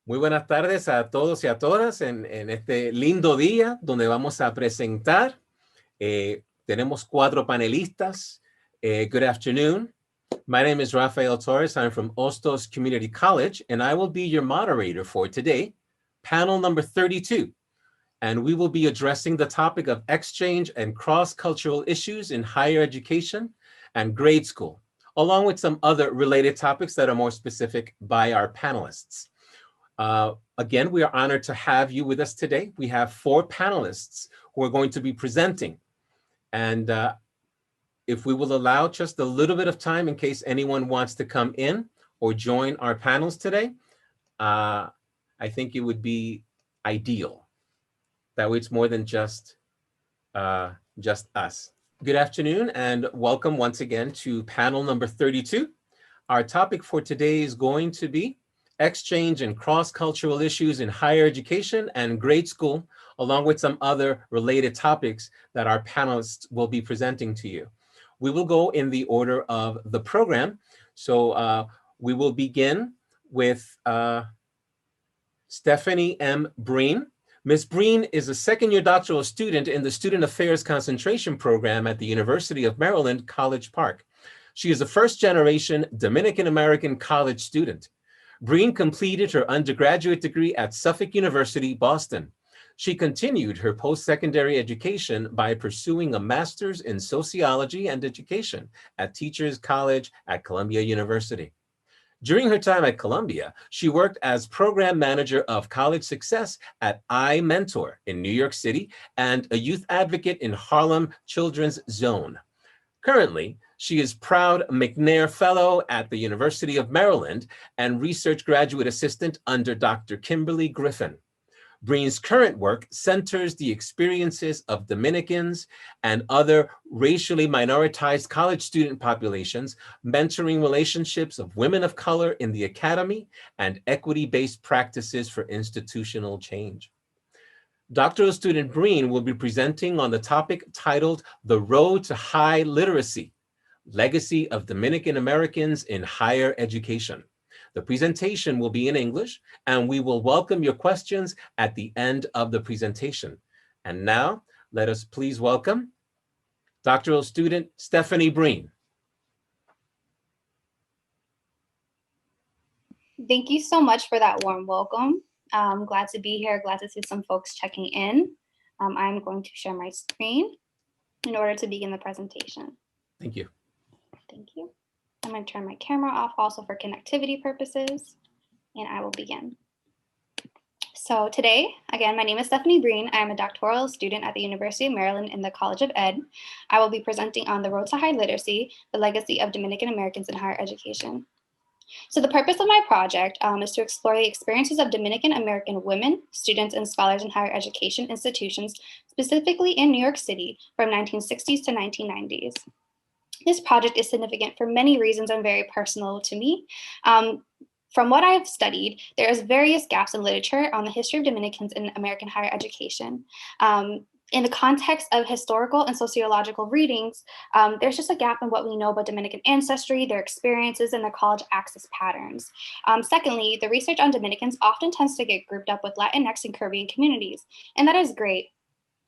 Muy buenas tardes a todos y a todas en este lindo día donde vamos a presentar. Tenemos 4 panelistas. Good afternoon. My name is Rafael Torres. I'm from Hostos Community College, and I will be your moderator for today, panel number 32. And we will be addressing the topic of exchange and cross-cultural issues in higher education and grade school, along with some other related topics that are more specific by our panelists. Again, we are honored to have you with us today. We have 4 panelists who are going to be presenting. And if we will allow just a little bit of time in case anyone wants to come in or join our panels today, I think it would be ideal. That way it's more than just us. Good afternoon and welcome once again to panel number 32. Our topic for today is going to be exchange and cross-cultural issues in higher education and grade school, along with some other related topics that our panelists will be presenting to you. We will go in the order of the program. So we will begin with Stephanie M. Breen. Ms. Breen is a second-year doctoral student in the Student Affairs Concentration Program at the University of Maryland, College Park. She is a first-generation Dominican-American college student. Breen completed her undergraduate degree at Suffolk University, Boston. She continued her post-secondary education by pursuing a master's in sociology and education at Teachers College at Columbia University. During her time at Columbia, she worked as program manager of college success at iMentor in New York City and a youth advocate in Harlem Children's Zone. Currently, she is proud McNair Fellow at the University of Maryland and Research Graduate Assistant under Dr. Kimberly Griffin. Breen's current work centers the experiences of Dominicans and other racially minoritized college student populations, mentoring relationships of women of color in the academy, and equity-based practices for institutional change. Doctoral student Breen will be presenting on the topic titled The Road to High Literacy, Legacy of Dominican Americans in Higher Education. The presentation will be in English, and we will welcome your questions at the end of the presentation. And now, let us please welcome doctoral student Stephanie Breen. Thank you so much for that warm welcome. I'm glad to be here, glad to see some folks checking in. I'm going to share my screen in order to begin the presentation. Thank you. Thank you. I'm going to turn my camera off also for connectivity purposes, and I will begin. So today, again, my name is Stephanie Breen. I am a doctoral student at the University of Maryland in the College of Ed. I will be presenting on the road to high literacy, the legacy of Dominican Americans in higher education. So the purpose of my project is to explore the experiences of Dominican American women, students, and scholars in higher education institutions, specifically in New York City from 1960s to 1990s. This project is significant for many reasons and very personal to me. From what I have studied, there is various gaps in literature on the history of Dominicans in American higher education. In the context of historical and sociological readings, there's just a gap in what we know about Dominican ancestry, their experiences, and their college access patterns. Secondly, the research on Dominicans often tends to get grouped up with Latinx and Caribbean communities, and that is great.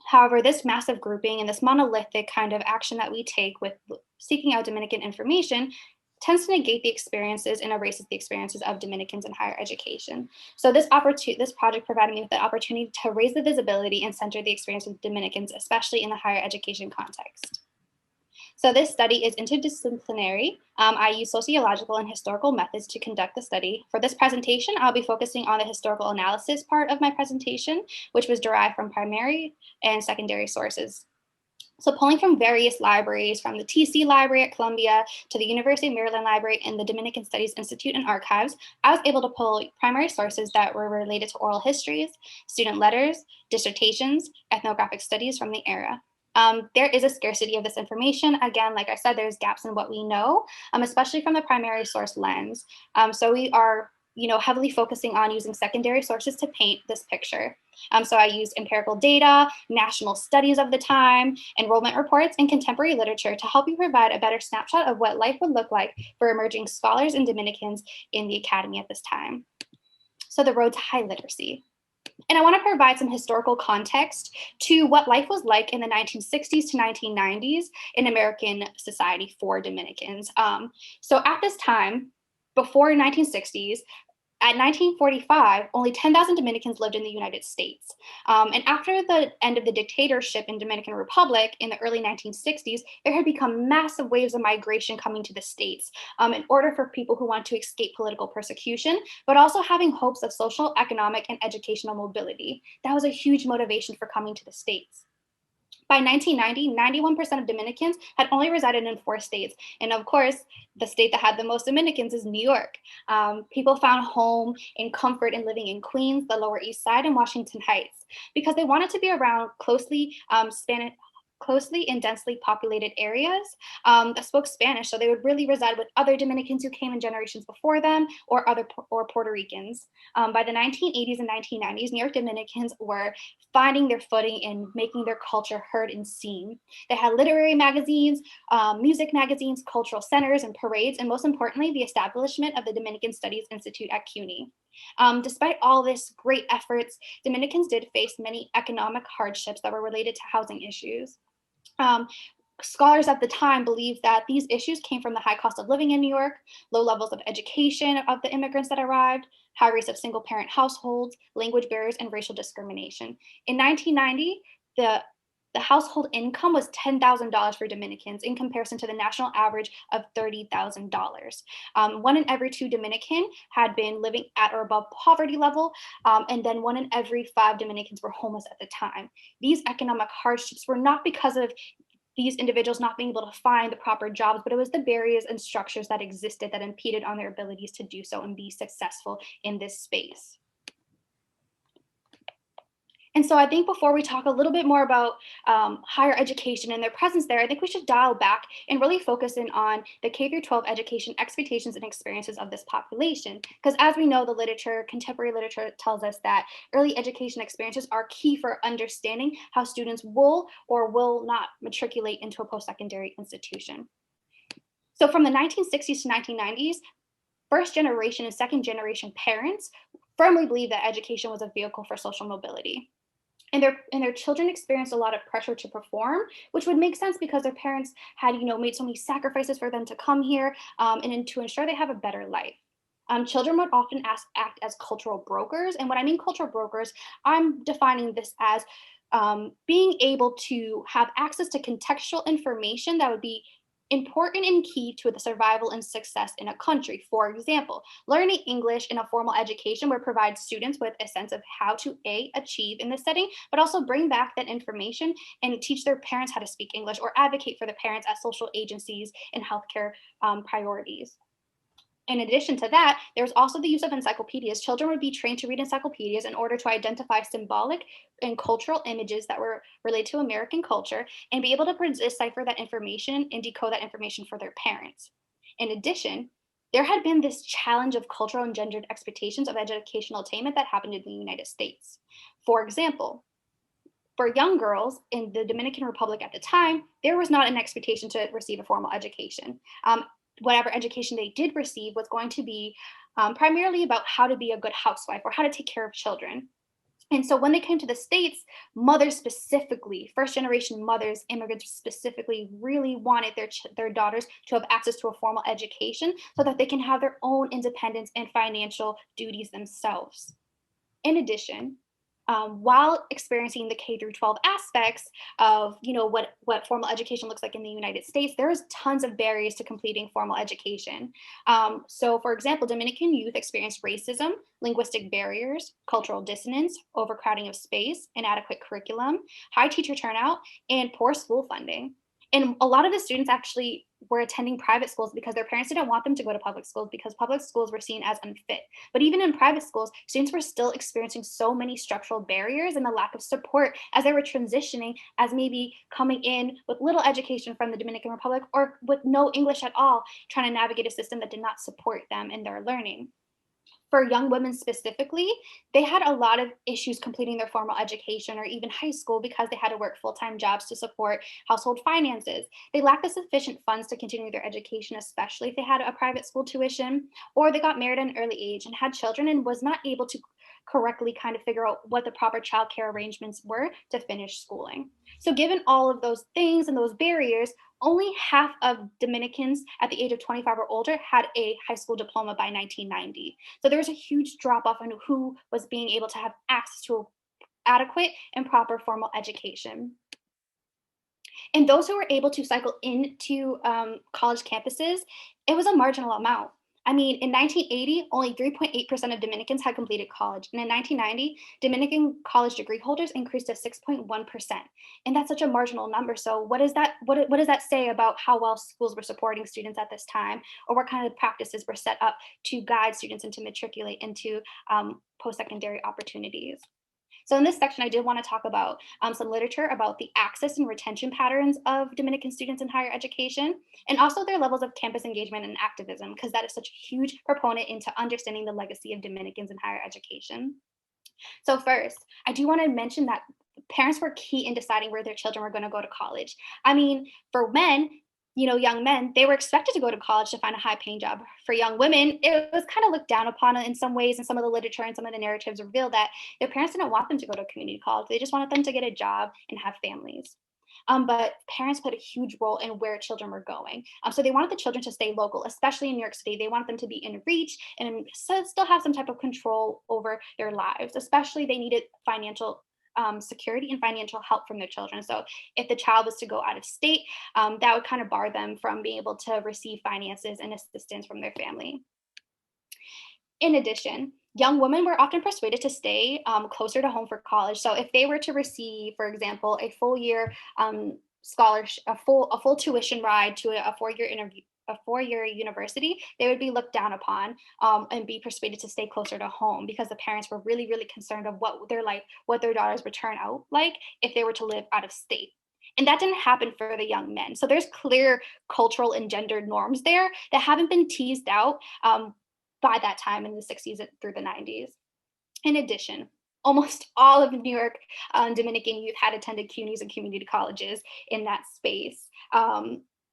However, this massive grouping and this monolithic kind of action that we take with seeking out Dominican information tends to negate the experiences and erases the experiences of Dominicans in higher education. So this project provided me with the opportunity to raise the visibility and center the experience of Dominicans, especially in the higher education context. So this study is interdisciplinary. I use sociological and historical methods to conduct the study. For this presentation, I'll be focusing on the historical analysis part of my presentation, which was derived from primary and secondary sources. So pulling from various libraries, from the TC Library at Columbia to the University of Maryland Library and the Dominican Studies Institute and Archives, I was able to pull primary sources that were related to oral histories, student letters, dissertations, ethnographic studies from the era. There is a scarcity of this information. Again, like I said, there's gaps in what we know, especially from the primary source lens. So we are heavily focusing on using secondary sources to paint this picture. So I used empirical data, national studies of the time, enrollment reports, and contemporary literature to help you provide a better snapshot of what life would look like for emerging scholars and Dominicans in the academy at this time. so the road to high literacy. And I want to provide some historical context to what life was like in the 1960s to 1990s in American society for Dominicans. So at this time, before 1960s, at 1945, only 10,000 Dominicans lived in the United States. And after the end of the dictatorship in Dominican Republic in the early 1960s, there had become massive waves of migration coming to the States in order for people who want to escape political persecution, but also having hopes of social, economic, and educational mobility. That was a huge motivation for coming to the States. By 1990, 91% of Dominicans had only resided in 4 states. And of course, the state that had the most Dominicans is New York. People found home and comfort in living in Queens, the Lower East Side, and Washington Heights because they wanted to be around closely and densely populated areas that spoke Spanish. So they would really reside with other Dominicans who came in generations before them or Puerto Ricans. By the 1980s and 1990s, New York Dominicans were finding their footing and making their culture heard and seen. They had literary magazines, music magazines, cultural centers, and parades, and most importantly, the establishment of the Dominican Studies Institute at CUNY. Despite all this great efforts, Dominicans did face many economic hardships that were related to housing issues. Scholars at the time believed that these issues came from the high cost of living in New York, low levels of education of the immigrants that arrived, high rates of single-parent households, language barriers, and racial discrimination. In 1990, the household income was $10,000 for Dominicans in comparison to the national average of $30,000. 1 in every 2 Dominican had been living at or above poverty level, and then 1 in every 5 Dominicans were homeless at the time. These economic hardships were not because of these individuals not being able to find the proper jobs, but it was the barriers and structures that existed that impeded on their abilities to do so and be successful in this space. And so I think before we talk a little bit more about higher education and their presence there, I think we should dial back and really focus in on the K-12 education expectations and experiences of this population. Because as we know, the literature, contemporary literature tells us that early education experiences are key for understanding how students will or will not matriculate into a post-secondary institution. So from the 1960s to 1990s, first generation and second generation parents firmly believed that education was a vehicle for social mobility. And their children experienced a lot of pressure to perform, which would make sense because their parents had, made so many sacrifices for them to come here and to ensure they have a better life. Children would often act as cultural brokers. And when I mean cultural brokers, I'm defining this as being able to have access to contextual information that would be important and key to the survival and success in a country. For example, learning English in a formal education would provide students with a sense of how to achieve in this setting, but also bring back that information and teach their parents how to speak English or advocate for the parents at social agencies and healthcare priorities. In addition to that, there's also the use of encyclopedias. Children would be trained to read encyclopedias in order to identify symbolic and cultural images that were related to American culture and be able to decipher that information and decode that information for their parents. In addition, there had been this challenge of cultural and gendered expectations of educational attainment that happened in the United States. For example, for young girls in the Dominican Republic at the time, there was not an expectation to receive a formal education. Whatever education they did receive was going to be primarily about how to be a good housewife or how to take care of children. And so when they came to the States, mothers specifically, first generation mothers, immigrants specifically, really wanted their daughters to have access to a formal education so that they can have their own independence and financial duties themselves. In addition, while experiencing the K-12 aspects of what formal education looks like in the United States, there's tons of barriers to completing formal education. So for example, Dominican youth experience racism, linguistic barriers, cultural dissonance, overcrowding of space, inadequate curriculum, high teacher turnout, and poor school funding. And a lot of the students actually were attending private schools because their parents didn't want them to go to public schools because public schools were seen as unfit. But even in private schools, students were still experiencing so many structural barriers and the lack of support as they were transitioning, as maybe coming in with little education from the Dominican Republic or with no English at all, trying to navigate a system that did not support them in their learning. for young women specifically, they had a lot of issues completing their formal education or even high school because they had to work full-time jobs to support household finances. They lacked the sufficient funds to continue their education, especially if they had a private school tuition, or they got married at an early age and had children and was not able to correctly kind of figure out what the proper childcare arrangements were to finish schooling. So given all of those things and those barriers, only half of Dominicans at the age of 25 or older had a high school diploma by 1990. So there was a huge drop off in who was being able to have access to adequate and proper formal education. And those who were able to cycle into college campuses, it was a marginal amount. I mean, in 1980, only 3.8% of Dominicans had completed college. And in 1990, Dominican college degree holders increased to 6.1%. And that's such a marginal number. So what does that say about how well schools were supporting students at this time, or what kind of practices were set up to guide students and to matriculate into post-secondary opportunities? So in this section, I did want to talk about some literature about the access and retention patterns of Dominican students in higher education, and also their levels of campus engagement and activism, because that is such a huge proponent into understanding the legacy of Dominicans in higher education. So first, I do want to mention that parents were key in deciding where their children were going to go to college. I mean, for men, young men, they were expected to go to college to find a high paying job. For young women, it was kind of looked down upon in some ways, and some of the literature and some of the narratives reveal that their parents didn't want them to go to community college. They just wanted them to get a job and have families. But parents played a huge role in where children were going. So they wanted the children to stay local, especially in New York City. They wanted them to be in reach and still have some type of control over their lives, especially they needed financial security and financial help from their children. So if the child was to go out of state, that would kind of bar them from being able to receive finances and assistance from their family. In addition, young women were often persuaded to stay closer to home for college. So if they were to receive, for example, a full year scholarship, a full tuition ride to a four-year university, they would be looked down upon and be persuaded to stay closer to home, because the parents were really, really concerned of what their daughters would turn out like if they were to live out of state. And that didn't happen for the young men. So there's clear cultural and gendered norms there that haven't been teased out by that time in the 60s through the 90s. In addition, almost all of New York Dominican youth had attended CUNYs and community colleges in that space.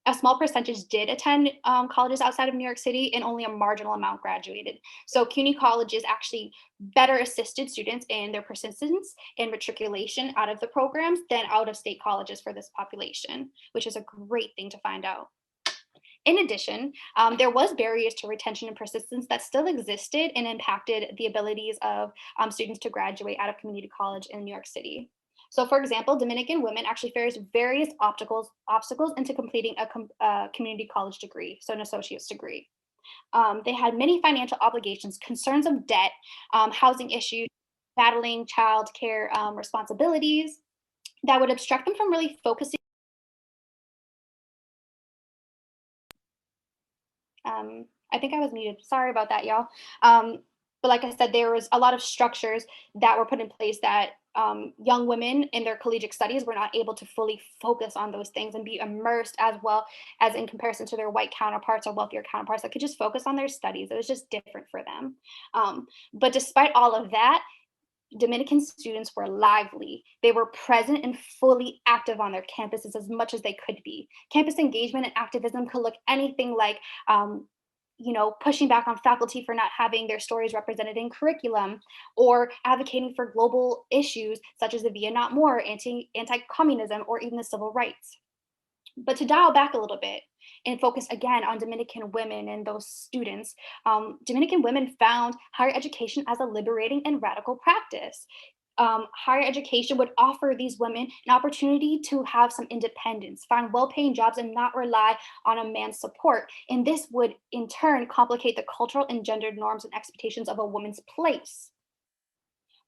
A small percentage did attend colleges outside of New York City, and only a marginal amount graduated. So CUNY colleges actually better assisted students in their persistence and matriculation out of the programs than out of state colleges for this population, which is a great thing to find out. In addition, there was barriers to retention and persistence that still existed and impacted the abilities of students to graduate out of community college in New York City. So for example, Dominican women actually face various obstacles into completing a community college degree, so an associate's degree. They had many financial obligations, concerns of debt, housing issues, battling child care responsibilities that would obstruct them from really focusing. I think I was muted. Sorry about that, y'all. But like I said, there was a lot of structures that were put in place that young women in their collegiate studies were not able to fully focus on those things and be immersed, as well as in comparison to their white counterparts or wealthier counterparts that could just focus on their studies. It was just different for them. But despite all of that, Dominican students were lively. They were present and fully active on their campuses as much as they could be. Campus engagement and activism could look anything like pushing back on faculty for not having their stories represented in curriculum, or advocating for global issues such as the Vietnam War, anti-communism, or even the civil rights. But to dial back a little bit and focus again on Dominican women and those students, Dominican women found higher education as a liberating and radical practice. Higher education would offer these women an opportunity to have some independence, find well-paying jobs, and not rely on a man's support. And this would in turn complicate the cultural and gendered norms and expectations of a woman's place.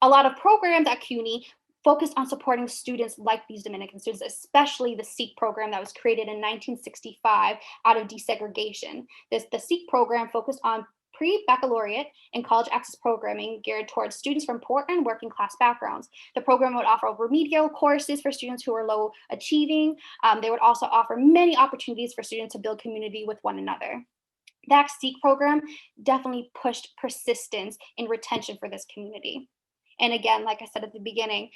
A lot of programs at CUNY focused on supporting students like these Dominican students, especially the SEEK program that was created in 1965 out of desegregation. The SEEK program focused on pre-baccalaureate and college access programming geared towards students from poor and working class backgrounds. The program would offer remedial courses for students who are low achieving. They would also offer many opportunities for students to build community with one another. That SEEK program definitely pushed persistence and retention for this community. And again, like I said at the beginning,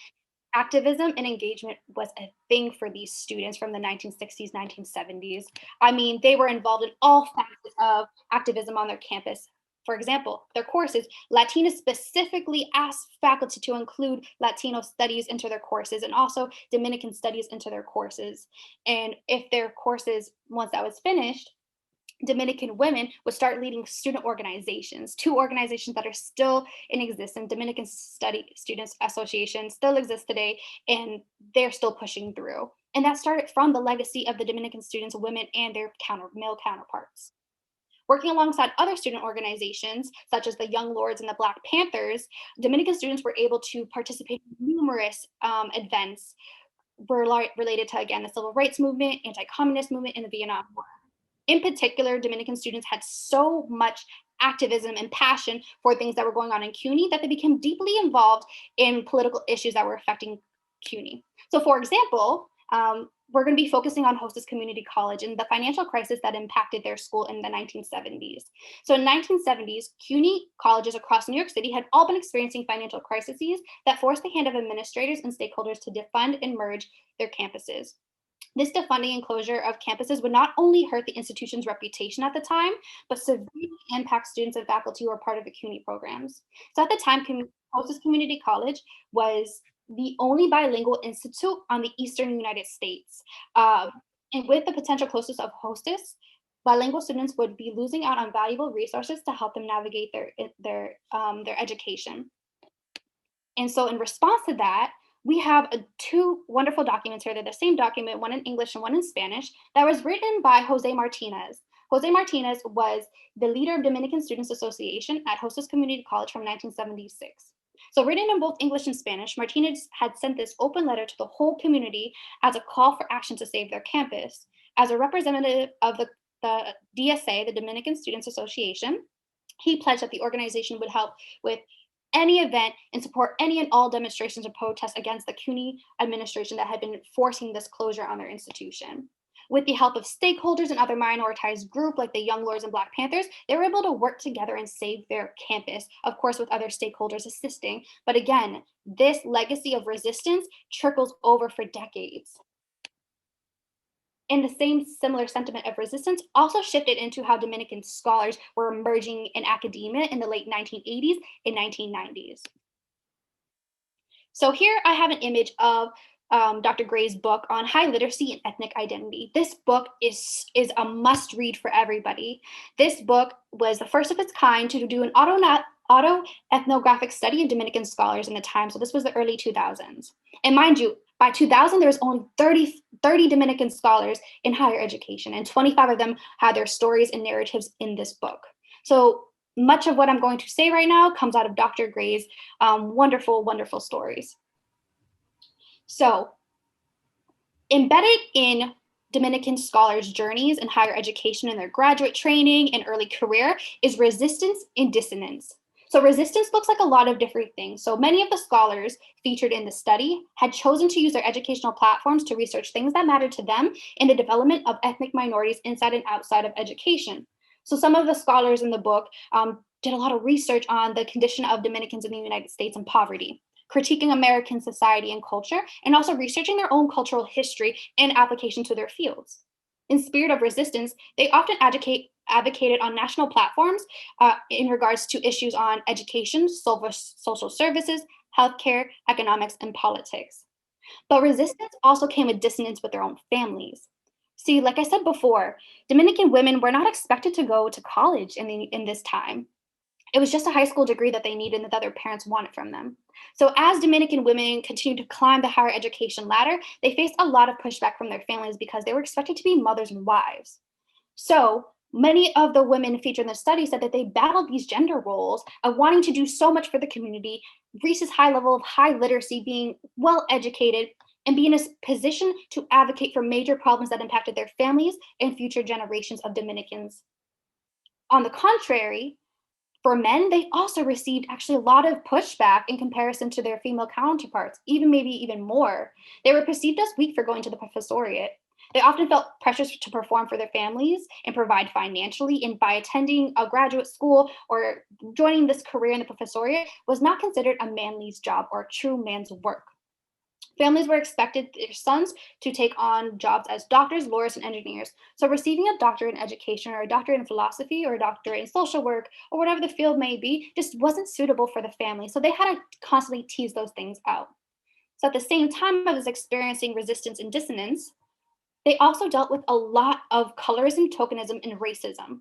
activism and engagement was a thing for these students from the 1960s, 1970s. I mean, they were involved in all facets of activism on their campus. For example, their courses, Latinos specifically asked faculty to include Latino studies into their courses and also Dominican studies into their courses. And if their courses, once that was finished, Dominican women would start leading student organizations, two organizations that are still in existence. Dominican Students Association still exists today, and they're still pushing through. And that started from the legacy of the Dominican students, women, and their male counterparts. Working alongside other student organizations, such as the Young Lords and the Black Panthers, Dominican students were able to participate in numerous events related to, again, the civil rights movement, anti-communist movement, and the Vietnam War. In particular, Dominican students had so much activism and passion for things that were going on in CUNY that they became deeply involved in political issues that were affecting CUNY. So for example, we're going to be focusing on Hostos Community College and the financial crisis that impacted their school in the 1970s. So in 1970s, CUNY colleges across New York City had all been experiencing financial crises that forced the hand of administrators and stakeholders to defund and merge their campuses. This defunding and closure of campuses would not only hurt the institution's reputation at the time, but severely impact students and faculty who are part of the CUNY programs. So at the time, Hostos Community College was the only bilingual institute on the Eastern United States. And with the potential closeness of Hostos, bilingual students would be losing out on valuable resources to help them navigate their education. And so in response to that, we have two wonderful documents here. They're the same document, one in English and one in Spanish, that was written by Jose Martinez. Jose Martinez was the leader of Dominican Students Association at Hostos Community College from 1976. So written in both English and Spanish, Martinez had sent this open letter to the whole community as a call for action to save their campus. As a representative of the DSA, the Dominican Students Association, he pledged that the organization would help with any event and support any and all demonstrations or protests against the CUNY administration that had been forcing this closure on their institution. With the help of stakeholders and other minoritized groups like the Young Lords and Black Panthers, they were able to work together and save their campus, of course, with other stakeholders assisting. But again, this legacy of resistance trickles over for decades. And the same similar sentiment of resistance also shifted into how Dominican scholars were emerging in academia in the late 1980s and 1990s. So here I have an image of Dr. Gray's book on high literacy and ethnic identity. This book is a must read for everybody. This book was the first of its kind to do an auto-ethnographic study of Dominican scholars in the time. So this was the early 2000s. And mind you, by 2000, there was only 30 Dominican scholars in higher education, and 25 of them had their stories and narratives in this book. So much of what I'm going to say right now comes out of Dr. Gray's wonderful, wonderful stories. So embedded in Dominican scholars' journeys in higher education and their graduate training and early career is resistance and dissonance. So resistance looks like a lot of different things. So many of the scholars featured in the study had chosen to use their educational platforms to research things that mattered to them in the development of ethnic minorities inside and outside of education. So some of the scholars in the book did a lot of research on the condition of Dominicans in the United States and poverty, critiquing American society and culture, and also researching their own cultural history and application to their fields. In spirit of resistance, they often advocated on national platforms in regards to issues on education, social services, healthcare, economics, and politics. But resistance also came with dissonance with their own families. See, like I said before, Dominican women were not expected to go to college in this time. It was just a high school degree that they needed and that their parents wanted from them. So as Dominican women continued to climb the higher education ladder, they faced a lot of pushback from their families because they were expected to be mothers and wives. So many of the women featured in the study said that they battled these gender roles of wanting to do so much for the community, reach this high level of high literacy, being well educated, and be in a position to advocate for major problems that impacted their families and future generations of Dominicans. On the contrary, for men, they also received actually a lot of pushback in comparison to their female counterparts, maybe even more. They were perceived as weak for going to the professoriate. They often felt pressures to perform for their families and provide financially, and by attending a graduate school or joining this career in the professoriate was not considered a manly's job or a true man's work. Families were expected their sons to take on jobs as doctors, lawyers, and engineers. So receiving a doctorate in education or a doctorate in philosophy or a doctorate in social work or whatever the field may be just wasn't suitable for the family. So they had to constantly tease those things out. So at the same time as experiencing resistance and dissonance, they also dealt with a lot of colorism, tokenism, and racism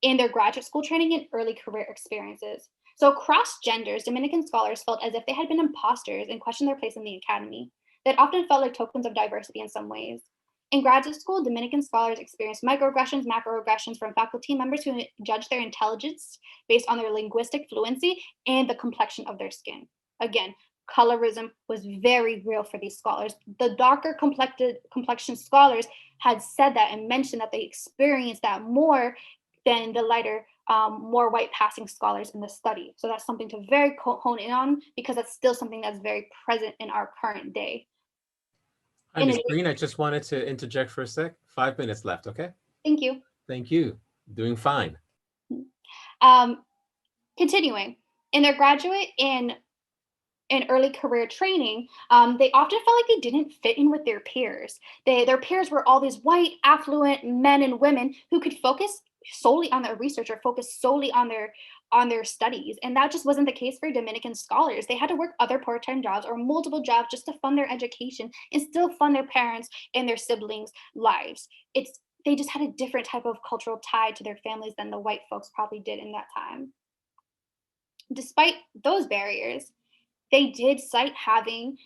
in their graduate school training and early career experiences. So across genders, Dominican scholars felt as if they had been imposters and questioned their place in the academy. They often felt like tokens of diversity in some ways. In graduate school, Dominican scholars experienced microaggressions, macroaggressions from faculty members who judged their intelligence based on their linguistic fluency and the complexion of their skin. Again, colorism was very real for these scholars. The darker complexion scholars had said that and mentioned that they experienced that more than the lighter, more white passing scholars in the study. So that's something to very hone in on, because that's still something that's very present in our current day. Hi, Ms. Breen, I just wanted to interject for a sec. 5 minutes left, okay? Thank you. Thank you. Doing fine. Continuing, in their graduate and early career training, they often felt like they didn't fit in with their peers. Their peers were all these white, affluent men and women who could focus solely on their research or focus solely on their studies. And that just wasn't the case for Dominican scholars. They had to work other part-time jobs or multiple jobs just to fund their education and still fund their parents and their siblings' lives. They just had a different type of cultural tie to their families than the white folks probably did in that time. Despite those barriers, they did cite having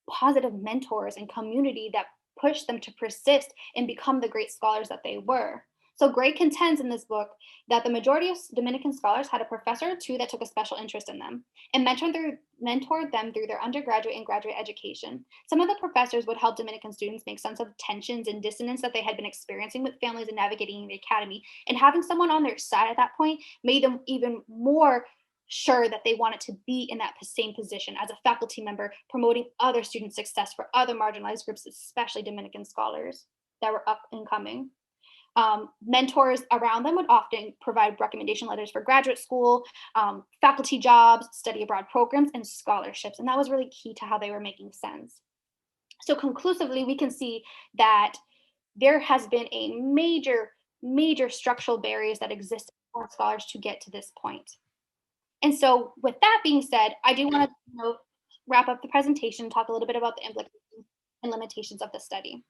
positive mentors and community that pushed them to persist and become the great scholars that they were. So Gray contends in this book that the majority of Dominican scholars had a professor or two that took a special interest in them and mentored them through their undergraduate and graduate education. Some of the professors would help Dominican students make sense of tensions and dissonance that they had been experiencing with families and navigating the academy. And having someone on their side at that point made them even more sure that they wanted to be in that same position as a faculty member, promoting other student success for other marginalized groups, especially Dominican scholars that were up and coming. Mentors around them would often provide recommendation letters for graduate school, faculty jobs, study abroad programs, and scholarships. And that was really key to how they were making sense. So conclusively, we can see that there has been a major structural barriers that exist for scholars to get to this point. And so with that being said, I do want to wrap up the presentation, talk a little bit about the implications and limitations of the study.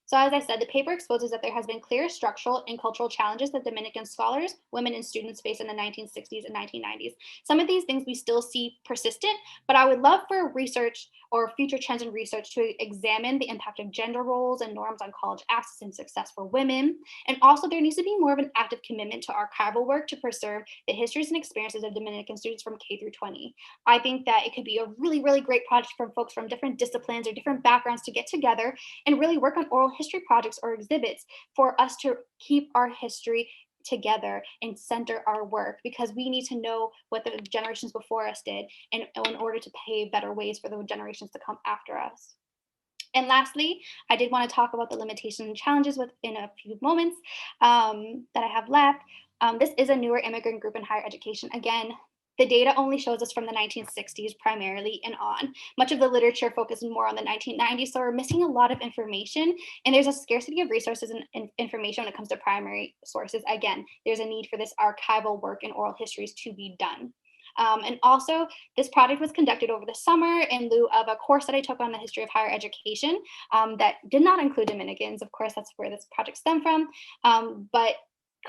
So as I said, the paper exposes that there has been clear structural and cultural challenges that Dominican scholars, women, and students face in the 1960s and 1990s. Some of these things we still see persistent, but I would love for research or future trends in research to examine the impact of gender roles and norms on college access and success for women. And also there needs to be more of an active commitment to archival work to preserve the histories and experiences of Dominican students from K through 20. I think that it could be a really great project for folks from different disciplines or different backgrounds to get together and really work on oral history projects or exhibits for us to keep our history together and center our work, because we need to know what the generations before us did and in order to pave better ways for the generations to come after us. And lastly, I did want to talk about the limitations and challenges within a few moments that I have left. This is a newer immigrant group in higher education. Again, the data only shows us from the 1960s primarily and on. Much of the literature focuses more on the 1990s, so we're missing a lot of information, and there's a scarcity of resources and information when it comes to primary sources. Again, there's a need for this archival work and oral histories to be done. And also, this project was conducted over the summer in lieu of a course that I took on the history of higher education that did not include Dominicans. Of course, that's where this project stemmed from. But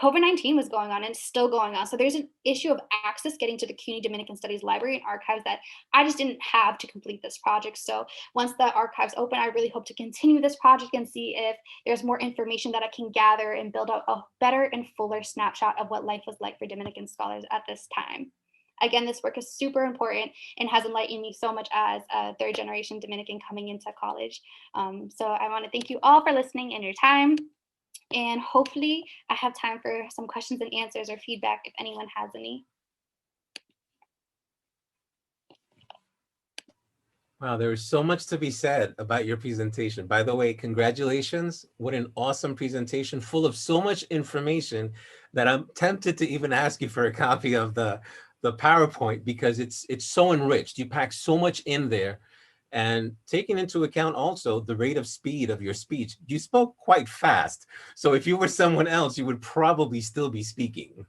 COVID-19 was going on and still going on. So there's an issue of access getting to the CUNY Dominican Studies Library and archives that I just didn't have to complete this project. So once the archives open, I really hope to continue this project and see if there's more information that I can gather and build out a better and fuller snapshot of what life was like for Dominican scholars at this time. Again, this work is super important and has enlightened me so much as a third generation Dominican coming into college. So I want to thank you all for listening and your time. And hopefully I have time for some questions and answers or feedback if anyone has any. Wow, there is so much to be said about your presentation. By the way, congratulations. What an awesome presentation, full of so much information that I'm tempted to even ask you for a copy of the PowerPoint, because it's so enriched. You pack so much in there. And taking into account also the rate of speed of your speech, you spoke quite fast. So if you were someone else, you would probably still be speaking.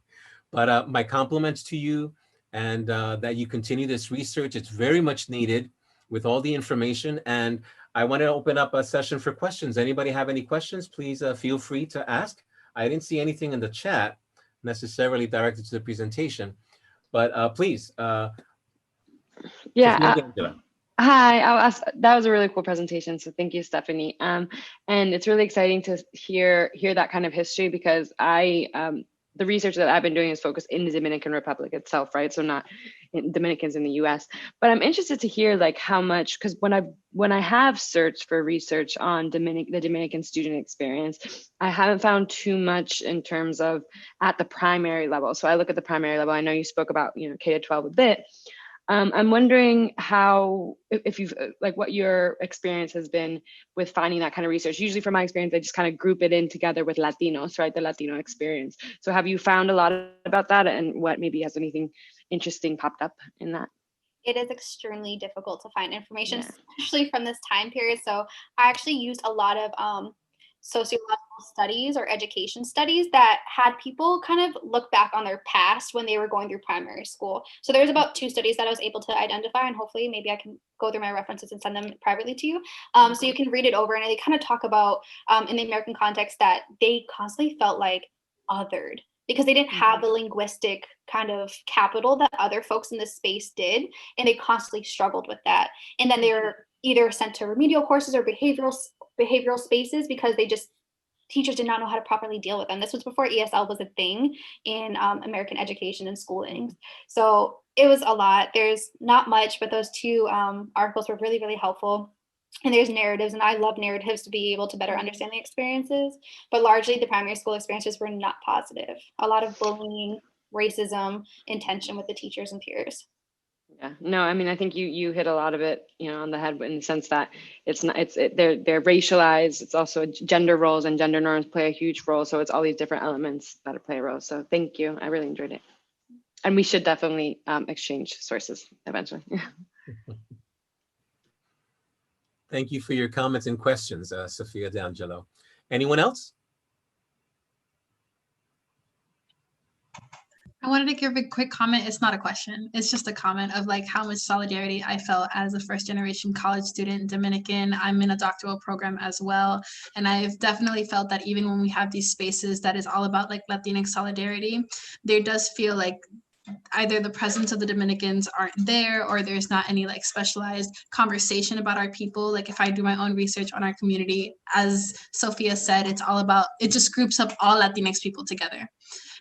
But my compliments to you, and that you continue this research. It's very much needed with all the information. And I want to open up a session for questions. Anybody have any questions? Please feel free to ask. I didn't see anything in the chat necessarily directed to the presentation, but please. Yeah. Sophia, Hi, that was a really cool presentation. So thank you, Stephanie. And it's really exciting to hear that kind of history, because the research that I've been doing is focused in the Dominican Republic itself, right? So not Dominicans in the US. But I'm interested to hear like how much, because when I have searched for research on the Dominican student experience, I haven't found too much in terms of at the primary level. So I look at the primary level. I know you spoke about, K to 12 a bit. I'm wondering how, if you've, like what your experience has been with finding that kind of research. Usually from my experience, I just kind of group it in together with Latinos, right? The Latino experience. So have you found a lot about that, and what maybe has anything interesting popped up in that? It is extremely difficult to find information, especially from this time period. So I actually used a lot of sociological studies or education studies that had people kind of look back on their past when they were going through primary school. So there's about 2 studies that I was able to identify, and hopefully maybe I can go through my references and send them privately to you. So you can read it over, and they kind of talk about in the American context that they constantly felt like othered, because they didn't have the linguistic kind of capital that other folks in this space did, and they constantly struggled with that. And then they were either sent to remedial courses or behavioral spaces because teachers did not know how to properly deal with them. This was before ESL was a thing in American education and schooling. So it was a lot. There's not much, but those 2 articles were really, really helpful. And there's narratives, and I love narratives to be able to better understand the experiences. But largely the primary school experiences were not positive. A lot of bullying, racism, and tension with the teachers and peers. Yeah, no, I mean, I think you hit a lot of it, on the head, in the sense that they're racialized. It's also gender roles and gender norms play a huge role. So it's all these different elements that play a role. So thank you. I really enjoyed it. And we should definitely exchange sources eventually. thank you for your comments and questions, Sophia D'Angelo. Anyone else? I wanted to give a quick comment. It's not a question. It's just a comment of like how much solidarity I felt as a first generation college student Dominican. I'm in a doctoral program as well. And I've definitely felt that even when we have these spaces that is all about like Latinx solidarity, there does feel like either the presence of the Dominicans aren't there, or there's not any like specialized conversation about our people. Like if I do my own research on our community, as Sophia said, it's all about, it just groups up all Latinx people together.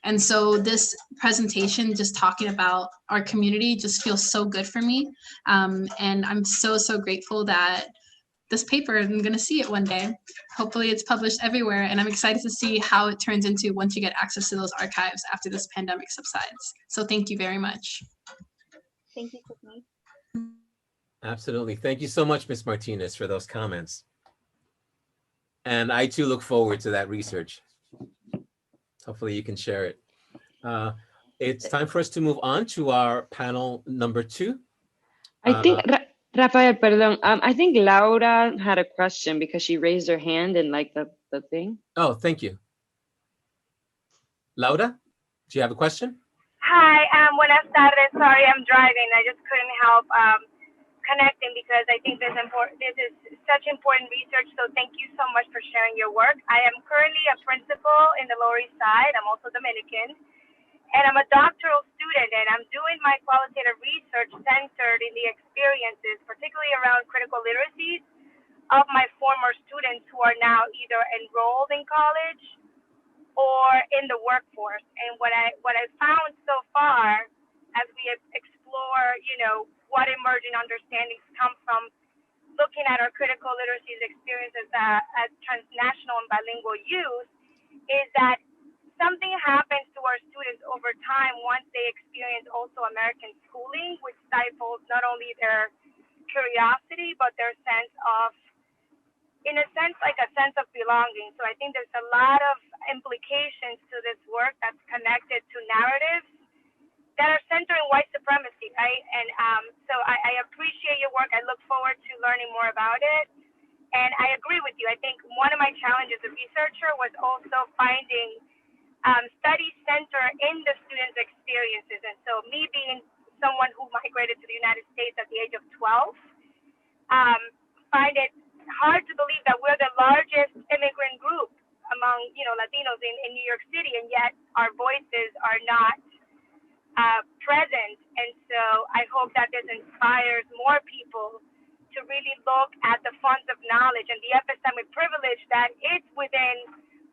And so this presentation, just talking about our community, just feels so good for me. And I'm so, so grateful that this paper, I'm going to see it one day. Hopefully it's published everywhere. And I'm excited to see how it turns into once you get access to those archives after this pandemic subsides. So thank you very much. Thank you, Tiffany. Absolutely. Thank you so much, Ms. Martinez, for those comments. And I too look forward to that research. Hopefully you can share it. It's time for us to move on to our panel number 2. I think, Rafael, perdón. I think Laura had a question because she raised her hand in like the thing. Oh, thank you. Laura, do you have a question? Hi, buenas tardes. Sorry, I'm driving. I just couldn't help connecting because I think this is such important research. So thank you so much for sharing your work. I am currently a principal in the Lower East Side. I'm also Dominican. And I'm a doctoral student, and I'm doing my qualitative research centered in the experiences, particularly around critical literacies, of my former students who are now either enrolled in college or in the workforce. And what I found so far, as we explore, what emerging understandings come from looking at our critical literacies experiences as transnational and bilingual youth, is that something happens to our students over time once they experience also American schooling, which stifles not only their curiosity, but their sense of, in a sense, like a sense of belonging. So I think there's a lot of implications to this work that's connected to narratives that are centering white supremacy, right? And so I appreciate your work. I look forward to learning more about it. And I agree with you. I think one of my challenges as a researcher was also finding studies center in the students' experiences. And so me being someone who migrated to the United States at the age of 12, find it hard to believe that we're the largest immigrant group among, Latinos in New York City, and yet our voices are not present. And so I hope that this inspires more people to really look at the funds of knowledge and the epistemic privilege that is within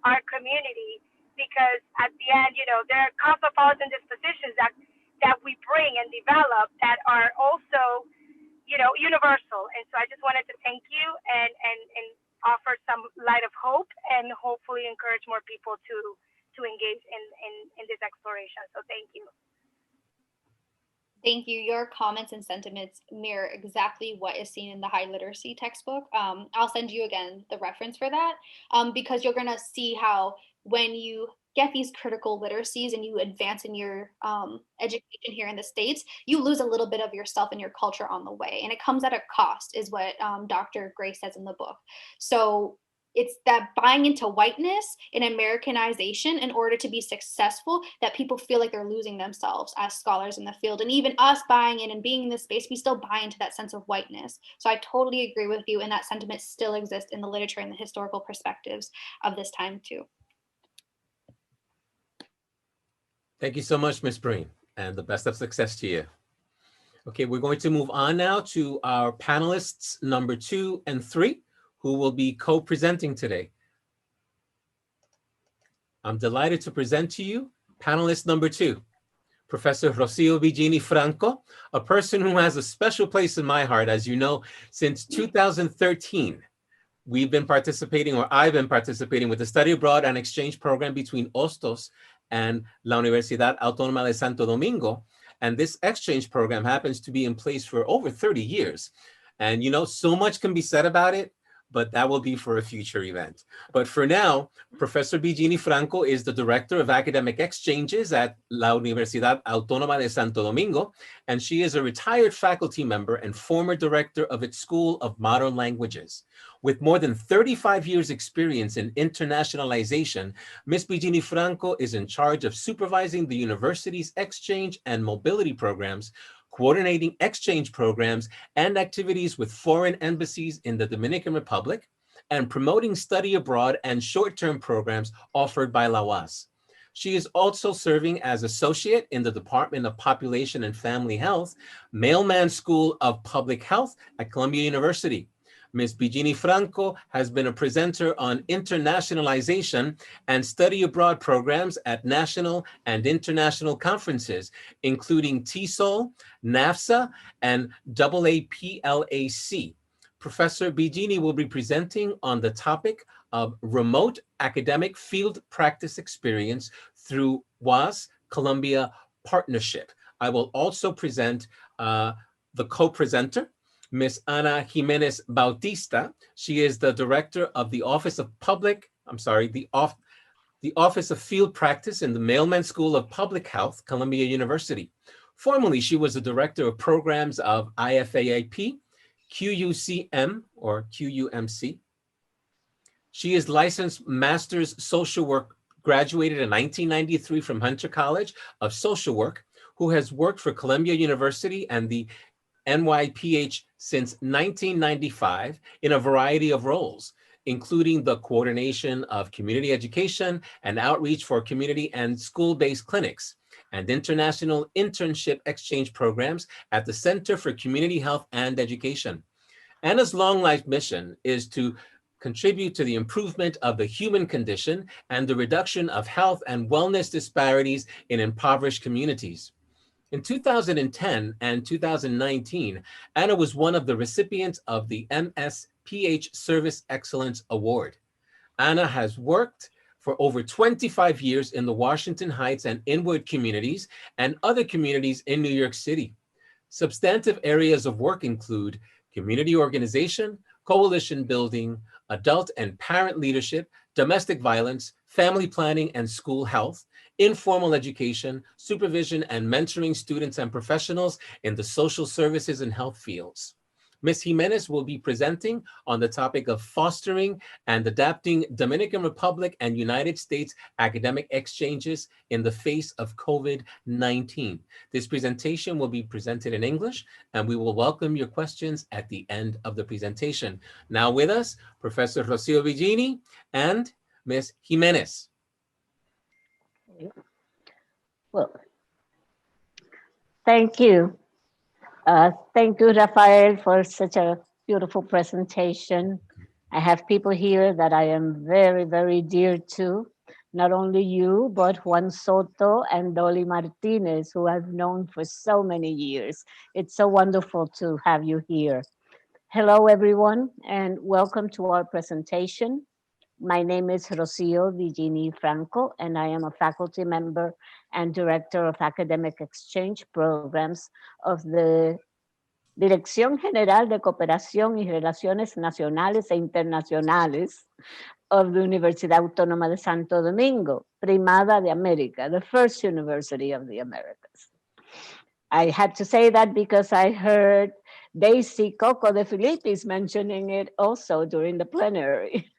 our community, because at the end, there are cosmopolitan dispositions that we bring and develop that are also, universal. And so I just wanted to thank you and offer some light of hope and hopefully encourage more people to engage in this exploration. So thank you. Thank you. Your comments and sentiments mirror exactly what is seen in the high literacy textbook. I'll send you again the reference for that, because you're going to see how when you get these critical literacies and you advance in your education here in the States, you lose a little bit of yourself and your culture on the way. And it comes at a cost, is what Dr. Gray says in the book. So it's that buying into whiteness and Americanization in order to be successful that people feel like they're losing themselves as scholars in the field. And even us buying in and being in this space, we still buy into that sense of whiteness. So I totally agree with you, and that sentiment still exists in the literature and the historical perspectives of this time too. Thank you so much, Ms. Breen, and the best of success to you. Okay, we're going to move on now to our panelists number 2 and 3, who will be co-presenting today. I'm delighted to present to you panelist number 2, Professor Rocio Bigini Franco, a person who has a special place in my heart. As you know, since 2013, we've been participating, or I've been participating, with the study abroad and exchange program between Hostos and La Universidad Autónoma de Santo Domingo. And this exchange program happens to be in place for over 30 years. And so much can be said about it, but that will be for a future event. But for now, Professor Bigini Franco is the Director of Academic Exchanges at La Universidad Autónoma de Santo Domingo, and she is a retired faculty member and former director of its School of Modern Languages. With more than 35 years experience in internationalization, Ms. Bigini Franco is in charge of supervising the university's exchange and mobility programs, coordinating exchange programs and activities with foreign embassies in the Dominican Republic, and promoting study abroad and short-term programs offered by La UAS. She is also serving as associate in the Department of Population and Family Health, Mailman School of Public Health at Columbia University. Ms. Bigini Franco has been a presenter on internationalization and study abroad programs at national and international conferences, including TESOL, NAFSA, and AAPLAC. Professor Bigini will be presenting on the topic of remote academic field practice experience through UAS-Columbia partnership. I will also present the co-presenter, Ms. Ana Jiménez Bautista. She is the director of the Office of the Office of Field Practice in the Mailman School of Public Health, Columbia University. Formerly, she was the director of programs of IFAAP, QUCM, or QUMC. She is licensed Master's Social Work, graduated in 1993 from Hunter College of Social Work, who has worked for Columbia University and the NYPH since 1995 in a variety of roles, including the coordination of community education and outreach for community and school-based clinics, and international internship exchange programs at the Center for Community Health and Education. Anna's long life mission is to contribute to the improvement of the human condition and the reduction of health and wellness disparities in impoverished communities. In 2010 and 2019, Anna was one of the recipients of the MSPH Service Excellence Award. Anna has worked for over 25 years in the Washington Heights and Inwood communities and other communities in New York City. Substantive areas of work include community organization, coalition building, adult and parent leadership, domestic violence, family planning and school health, informal education, supervision and mentoring students and professionals in the social services and health fields. Ms. Jiménez will be presenting on the topic of fostering and adapting Dominican Republic and United States academic exchanges in the face of COVID-19. This presentation will be presented in English, and we will welcome your questions at the end of the presentation. Now with us, Professor Rocío Bigini and Ms. Jiménez. Well, thank you. Thank you, Rafael, for such a beautiful presentation. I have people here that I am very, very dear to. Not only you, but Juan Soto and Dolly Martinez, who I've known for so many years. It's so wonderful to have you here. Hello, everyone, and welcome to our presentation. My name is Rocio Billini Franco, and I am a faculty member and director of academic exchange programs of the Dirección General de Cooperación y Relaciones Nacionales e Internacionales of the Universidad Autónoma de Santo Domingo, Primada de América, the first university of the Americas. I had to say that because I heard Daisy Coco de Filippis mentioning it also during the plenary.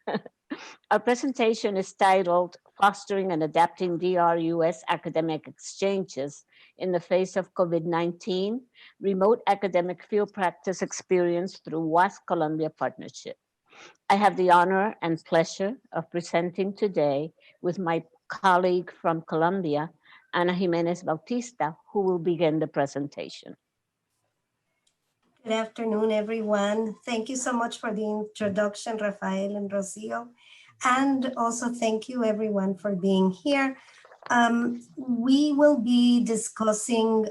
Our presentation is titled Fostering and Adapting DR-US Academic Exchanges in the Face of COVID-19, Remote Academic Field Practice Experience through UASD-Columbia Partnership. I have the honor and pleasure of presenting today with my colleague from Colombia, Ana Jiménez Bautista, who will begin the presentation. Good afternoon, everyone. Thank you so much for the introduction, Rafael and Rocio. And also thank you everyone for being here. We will be discussing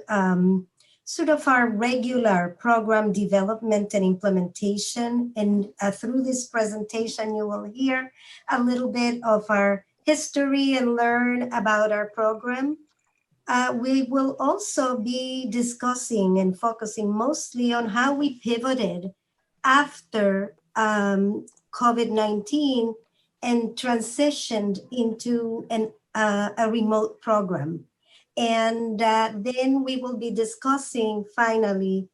sort of our regular program development and implementation. And through this presentation, you will hear a little bit of our history and learn about our program. We will also be discussing and focusing mostly on how we pivoted after COVID-19 and transitioned into a remote program. And then we will be discussing finally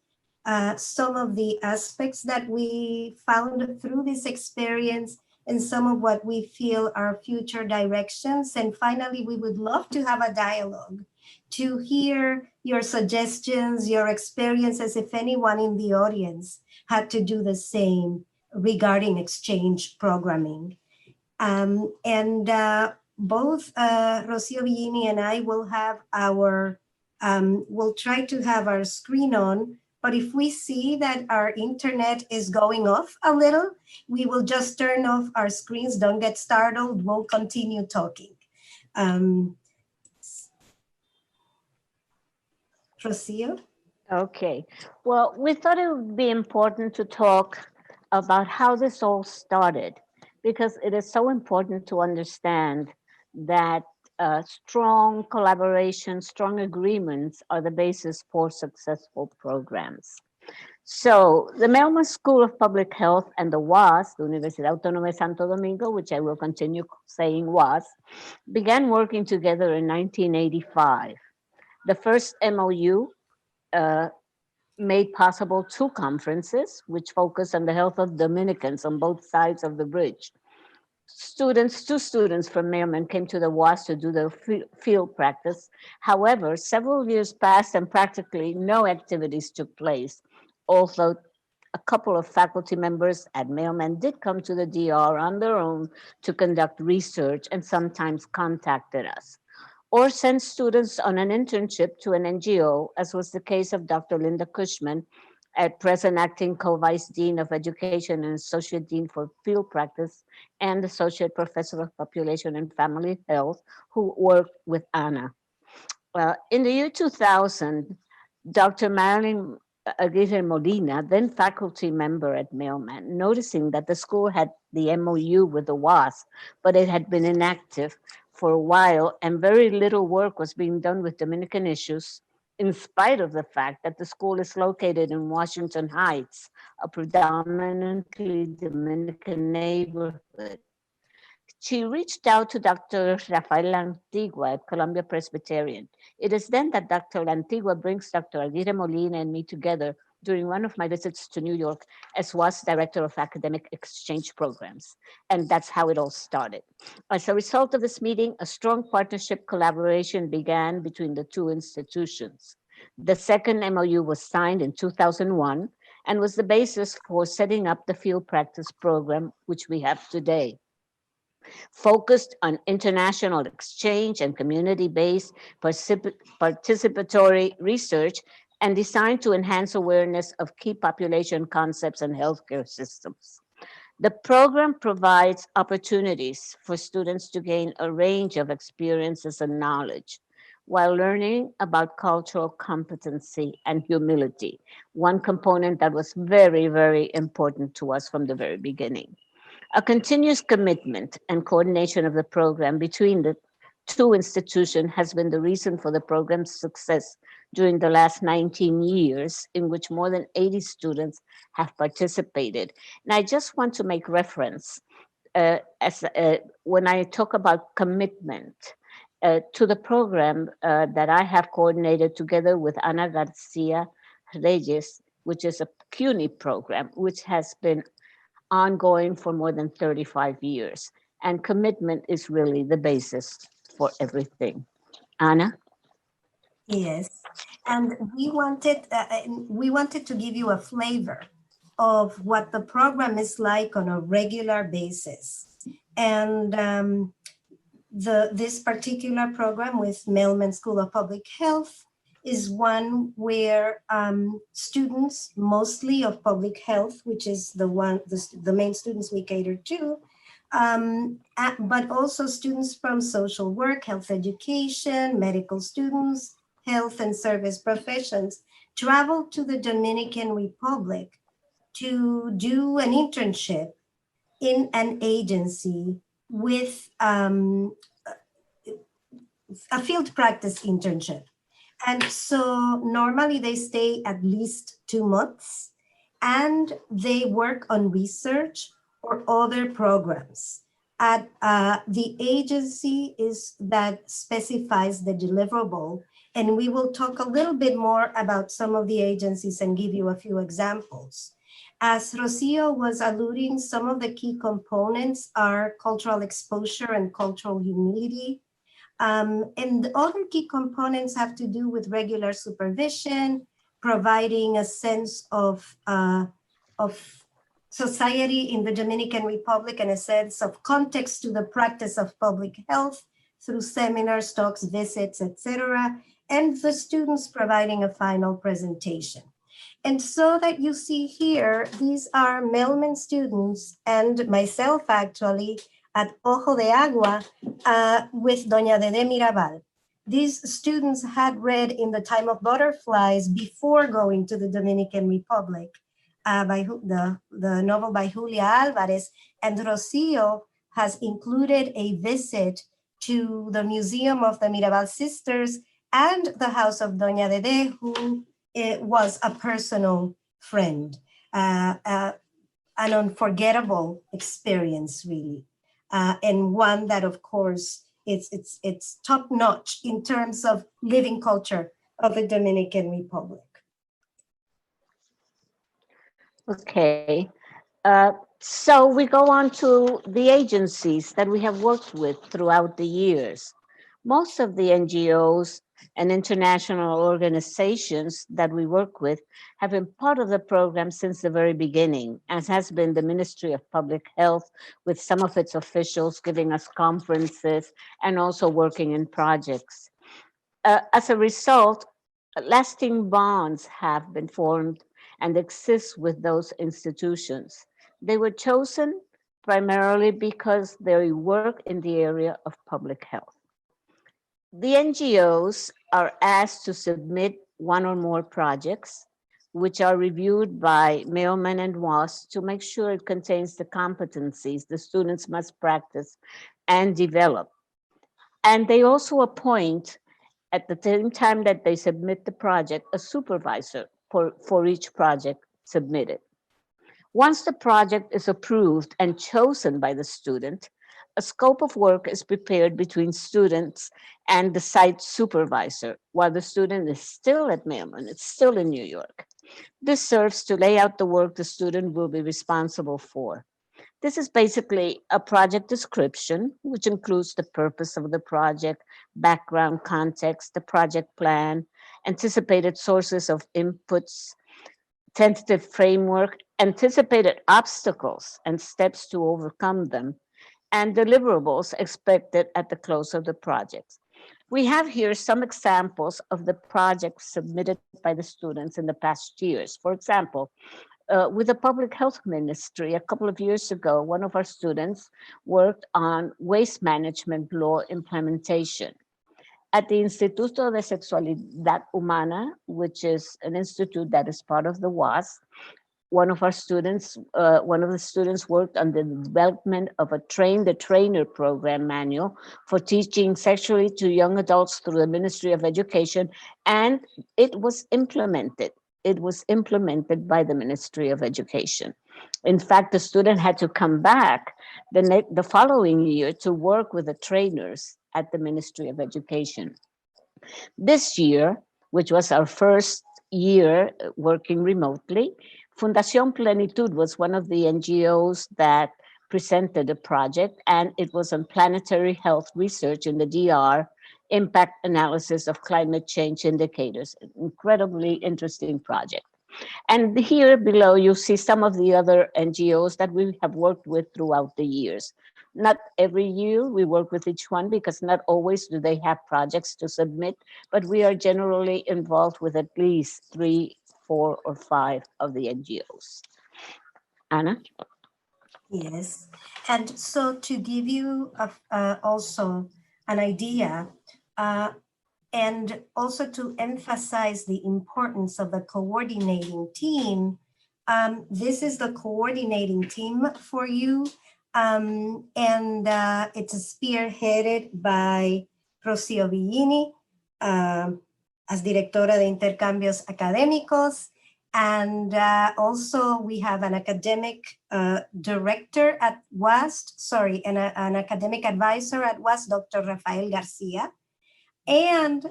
some of the aspects that we found through this experience and some of what we feel are future directions. And finally, we would love to have a dialogue to hear your suggestions, your experiences, if anyone in the audience had to do the same regarding exchange programming. Both Rocio Billini and I will have our, we'll try to have our screen on, but if we see that our internet is going off a little, we will just turn off our screens. Don't get startled, we'll continue talking. Rocio? Okay, well, we thought it would be important to talk about how this all started, because it is so important to understand that strong collaboration, strong agreements are the basis for successful programs. So the Mailman School of Public Health and the UASD, the Universidad Autónoma de Santo Domingo, which I will continue saying was, began working together in 1985. The first MOU made possible two conferences, which focused on the health of Dominicans on both sides of the bridge. Two students from Mailman came to the UAS to do their field practice. However, several years passed and practically no activities took place. Although a couple of faculty members at Mailman did come to the DR on their own to conduct research and sometimes contacted us, or sent students on an internship to an NGO, as was the case of Dr. Linda Cushman, at present acting co-vice dean of education and associate dean for field practice, and associate professor of population and family health, who worked with Ana. In the year 2000, Dr. Marilyn Aguirre Molina, then faculty member at Mailman, noticing that the school had the MOU with the UAS, but it had been inactive for a while and very little work was being done with Dominican issues, in spite of the fact that the school is located in Washington Heights, a predominantly Dominican neighborhood. She reached out to Dr. Rafael Antigua at Columbia Presbyterian. It is then that Dr. Antigua brings Dr. Aguirre Molina and me together during one of my visits to New York as was Director of Academic Exchange Programs. And that's how it all started. As a result of this meeting, a strong partnership collaboration began between the two institutions. The second MOU was signed in 2001 and was the basis for setting up the field practice program, which we have today. Focused on international exchange and community-based participatory research and designed to enhance awareness of key population concepts and healthcare systems. The program provides opportunities for students to gain a range of experiences and knowledge while learning about cultural competency and humility, one component that was very, very important to us from the very beginning. A continuous commitment and coordination of the program between the two institutions has been the reason for the program's success during the last 19 years, in which more than 80 students have participated. And I just want to make reference when I talk about commitment to the program that I have coordinated together with Ana Garcia Reyes, which is a CUNY program, which has been ongoing for more than 35 years. And commitment is really the basis for everything. Anna? Yes, and we wanted to give you a flavor of what the program is like on a regular basis. And this particular program with Mailman School of Public Health is one where students, mostly of public health, which is the main students we cater to, but also students from social work, health education, medical students, health and service professions, travel to the Dominican Republic to do an internship in an agency with a field practice internship. And so normally they stay at least 2 months and they work on research or other programs. At the agency is that specifies the deliverable. And we will talk a little bit more about some of the agencies and give you a few examples. As Rocio was alluding, some of the key components are cultural exposure and cultural humility. And the other key components have to do with regular supervision, providing a sense of society in the Dominican Republic and a sense of context to the practice of public health through seminars, talks, visits, etc., and the students providing a final presentation. And so that you see here, these are Mailman students and myself actually at Ojo de Agua with Doña Dede Mirabal. These students had read In the Time of Butterflies before going to the Dominican Republic, by the novel by Julia Alvarez, and Rocio has included a visit to the Museum of the Mirabal Sisters and the house of Doña Dede, who was a personal friend, an unforgettable experience, really, and one that, of course, it's top notch in terms of living culture of the Dominican Republic. Okay, so we go on to the agencies that we have worked with throughout the years. Most of the NGOs and international organizations that we work with have been part of the program since the very beginning, as has been the Ministry of Public Health, with some of its officials giving us conferences and also working in projects. As a result, lasting bonds have been formed and exist with those institutions. They were chosen primarily because they work in the area of public health. The NGOs are asked to submit one or more projects, which are reviewed by Mailman and WASD to make sure it contains the competencies the students must practice and develop. And they also appoint At the same time that they submit the project, a supervisor for each project submitted. Once the project is approved and chosen by the student, a scope of work is prepared between students and the site supervisor while the student is still at Maryland, it's still in New York. This serves to lay out the work the student will be responsible for. This is basically a project description, which includes the purpose of the project, background context, the project plan, anticipated sources of inputs, tentative framework, anticipated obstacles and steps to overcome them, and deliverables expected at the close of the project. We have here some examples of the projects submitted by the students in the past years. For example, with the public health ministry, a couple of years ago, one of our students worked on waste management law implementation. At the Instituto de Sexualidad Humana, which is an institute that is part of the UASD, one of the students worked on the development of a Train the Trainer program manual for teaching sexually to young adults through the Ministry of Education, and it was implemented. It was implemented by the Ministry of Education. In fact, the student had to come back the following year to work with the trainers at the Ministry of Education. This year, which was our first year working remotely, Fundación Plenitud was one of the NGOs that presented a project, and it was on planetary health research in the DR, impact analysis of climate change indicators. An incredibly interesting project. And here below, you see some of the other NGOs that we have worked with throughout the years. Not every year we work with each one because not always do they have projects to submit, but we are generally involved with at least 3, 4, or 5 of the NGOs. Anna? Yes, and so to give you also an idea, and also to emphasize the importance of the coordinating team, this is the coordinating team for you, and it's spearheaded by Rocío Billini as Directora de Intercambios Académicos. And also we have an academic director at UASD, and an academic advisor at UASD, Dr. Rafael Garcia. And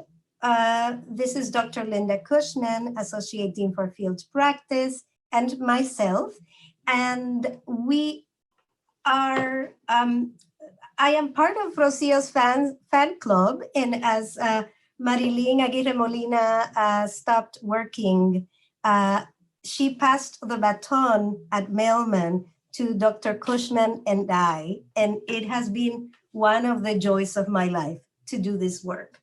this is Dr. Linda Cushman, Associate Dean for Field Practice, and myself. And we are, I am part of Rocio's fan club, and as Marilyn Aguirre Molina stopped working, she passed the baton at Mailman to Dr. Cushman and I, and it has been one of the joys of my life to do this work.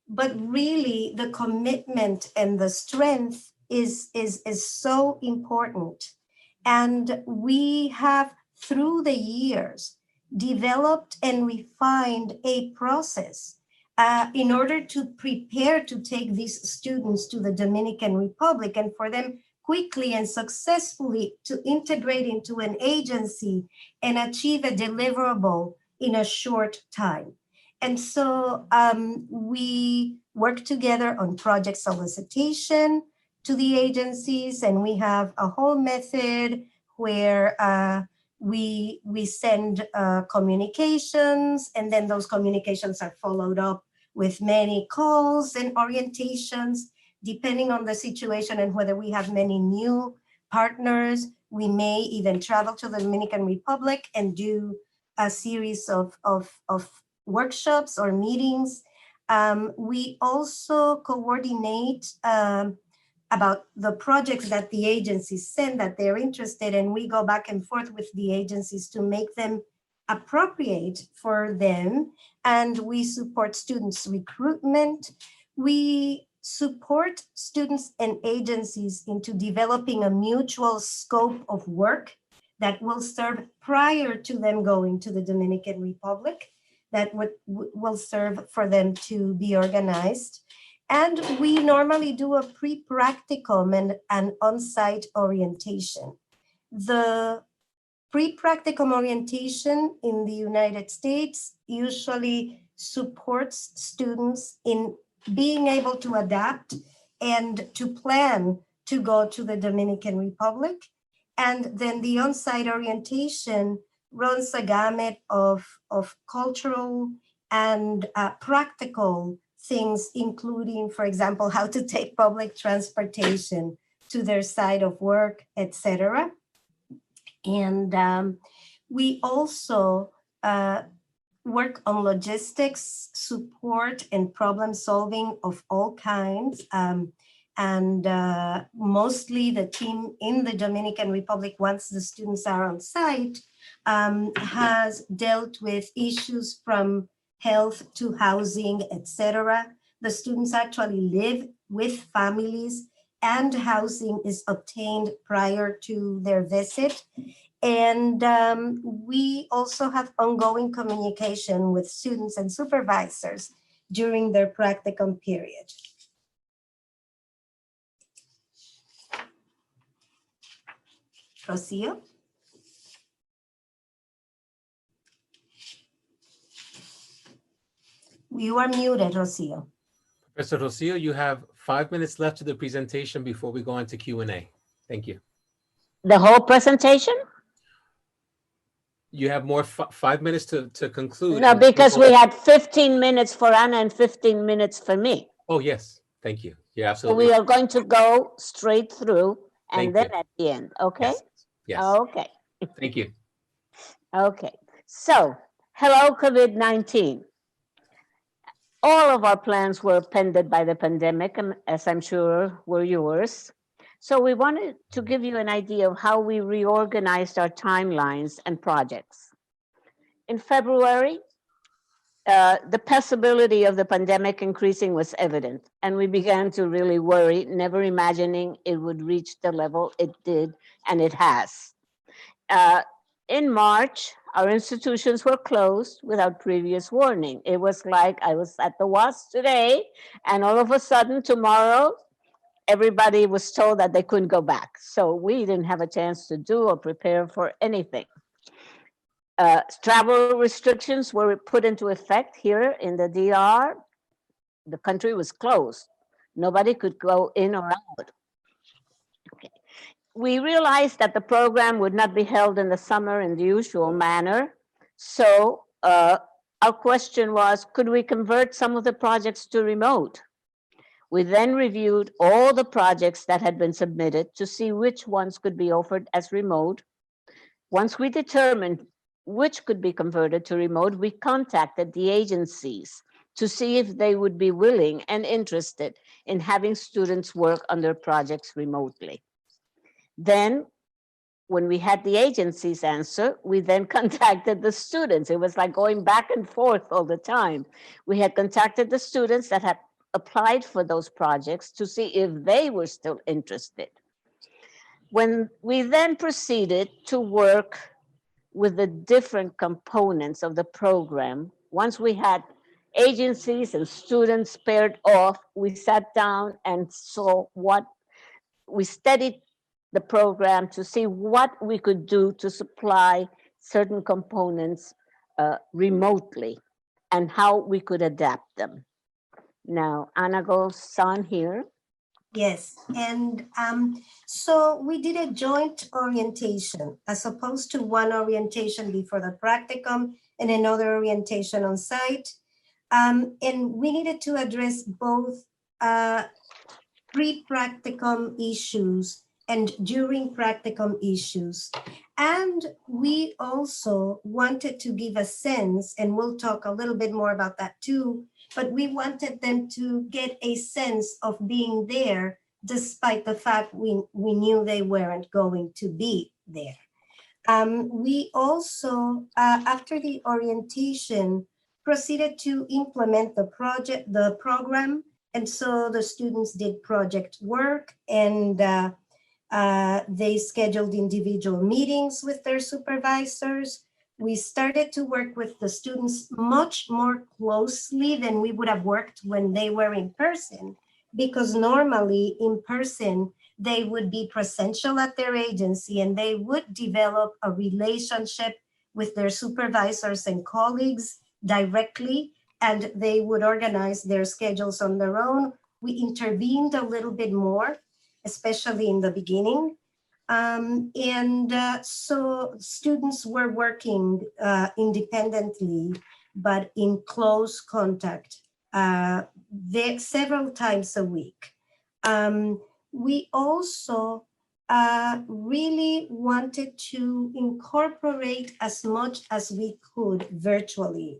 But really, the commitment and the strength is so important. And we have, through the years, developed and refined a process in order to prepare to take these students to the Dominican Republic and for them quickly and successfully to integrate into an agency and achieve a deliverable in a short time. And so we work together on project solicitation to the agencies, and we have a whole method where we send communications, and then those communications are followed up with many calls and orientations, depending on the situation and whether we have many new partners. We may even travel to the Dominican Republic and do a series of workshops or meetings. We also coordinate about the projects that the agencies send that they're interested in. We go back and forth with the agencies to make them appropriate for them. And we support students' recruitment. We support students and agencies into developing a mutual scope of work that will serve prior to them going to the Dominican Republic, that will serve for them to be organized. And we normally do a pre-practicum and an on-site orientation. The pre-practicum orientation in the United States usually supports students in being able to adapt and to plan to go to the Dominican Republic. And then the on-site orientation runs a gamut of cultural and practical things, including, for example, how to take public transportation to their site of work, etc. And we also work on logistics, support, and problem solving of all kinds. And mostly the team in the Dominican Republic, once the students are on site, has dealt with issues from health to housing, etc. The students actually live with families, and housing is obtained prior to their visit. And we also have ongoing communication with students and supervisors during their practicum period. Rocio? You are muted, Rocio. Professor Rocio, you have 5 minutes left to the presentation before we go on to Q&A. Thank you. The whole presentation? You have more 5 minutes to conclude. No, because we had 15 minutes for Anna and 15 minutes for me. Oh, yes. Thank you. Yeah, So absolutely. we are going to go straight through and Thank then you. at the end, okay? Yes. Yes. Okay. Thank you. Okay. So, hello, COVID-19. All of our plans were pended by the pandemic, as I'm sure were yours. So we wanted to give you an idea of how we reorganized our timelines and projects. In February, the possibility of the pandemic increasing was evident, and we began to really worry, never imagining it would reach the level it did, and it has. In March, our institutions were closed without previous warning. It was like I was at the UASD today, and all of a sudden tomorrow, everybody was told that they couldn't go back. So we didn't have a chance to do or prepare for anything. Travel restrictions were put into effect here in the DR. The country was closed. Nobody could go in or out. Okay. We realized that the program would not be held in the summer in the usual manner. So our question was, could we convert some of the projects to remote? We then reviewed all the projects that had been submitted to see which ones could be offered as remote. Once we determined which could be converted to remote, we contacted the agencies to see if they would be willing and interested in having students work on their projects remotely. Then, when we had the agency's answer, we then contacted the students. It was like going back and forth all the time. We had contacted the students that had applied for those projects to see if they were still interested. When we then proceeded to work with the different components of the program, once we had agencies and students paired off, we sat down and saw what we studied the program to see what we could do to supply certain components remotely and how we could adapt them. Now, Anna goes on here. Yes, and so we did a joint orientation as opposed to one orientation before the practicum and another orientation on site. And we needed to address both pre-practicum issues and during practicum issues. And we also wanted to give a sense, and we'll talk a little bit more about that too, but we wanted them to get a sense of being there despite the fact we knew they weren't going to be there. We also, after the orientation, proceeded to implement the program. And so the students did project work, and they scheduled individual meetings with their supervisors. We started to work with the students much more closely than we would have worked when they were in person, because normally in person, they would be presential at their agency and they would develop a relationship with their supervisors and colleagues directly. and they would organize their schedules on their own. We intervened a little bit more, especially in the beginning. So students were working independently, but in close contact several times a week. We also really wanted to incorporate as much as we could virtually.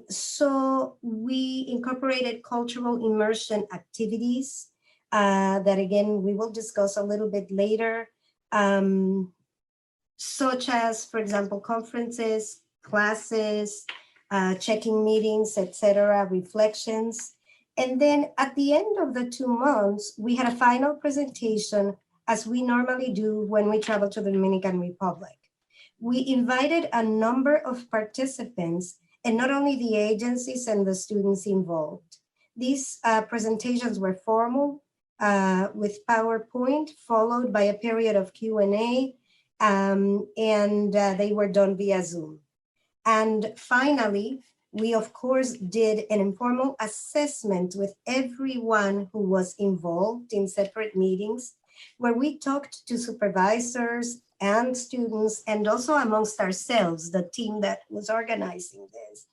So we incorporated cultural immersion activities that again, we will discuss a little bit later, such as, for example, conferences, classes, checking meetings, etc., reflections. And then at the end of the 2 months, we had a final presentation as we normally do when we travel to the Dominican Republic. We invited a number of participants and not only the agencies and the students involved. These presentations were formal with PowerPoint, followed by a period of Q&A, and they were done via Zoom. And finally, we of course did an informal assessment with everyone who was involved in separate meetings, where we talked to supervisors and students, and also amongst ourselves, the team that was organizing this,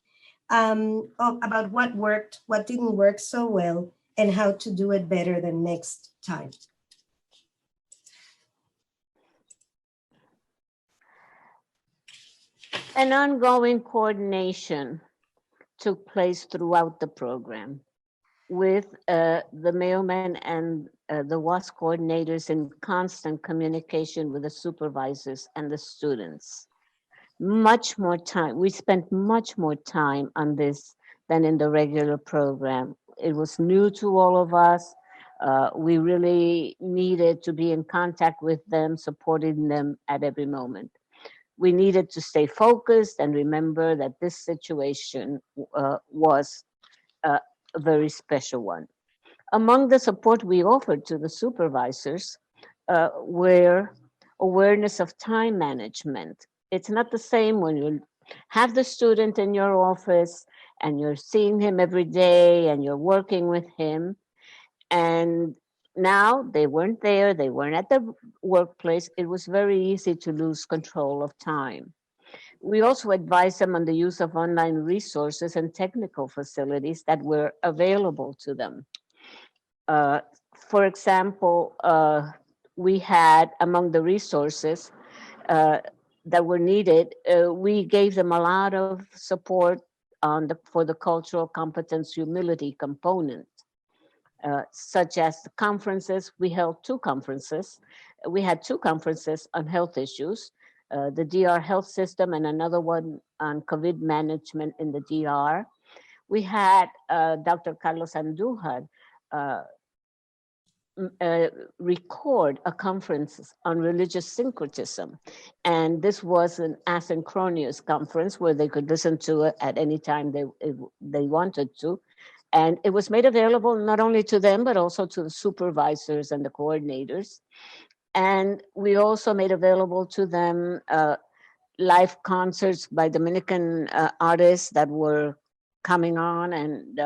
about what worked, what didn't work so well, and how to do it better the next time. An ongoing coordination took place throughout the program with the mailman and the WASD coordinators in constant communication with the supervisors and the students. Much more time, we spent much more time on this than in the regular program. It was new to all of us. We really needed to be in contact with them, supporting them at every moment. We needed to stay focused and remember that this situation was a very special one. Among the support we offered to the supervisors were awareness of time management. It's not the same when you have the student in your office and you're seeing him every day and you're working with him. And now they weren't there, they weren't at the workplace. It was very easy to lose control of time. We also advised them on the use of online resources and technical facilities that were available to them. For example, we had among the resources that were needed, we gave them a lot of support for the cultural competence humility component. Such as the conferences. We held 2 conferences. We had 2 conferences on health issues, the DR health system and another one on COVID management in the DR. We had Dr. Carlos Andújar record a conference on religious syncretism. And this was an asynchronous conference where they could listen to it at any time they wanted to. And it was made available not only to them, but also to the supervisors and the coordinators. And we also made available to them live concerts by Dominican artists that were coming on, and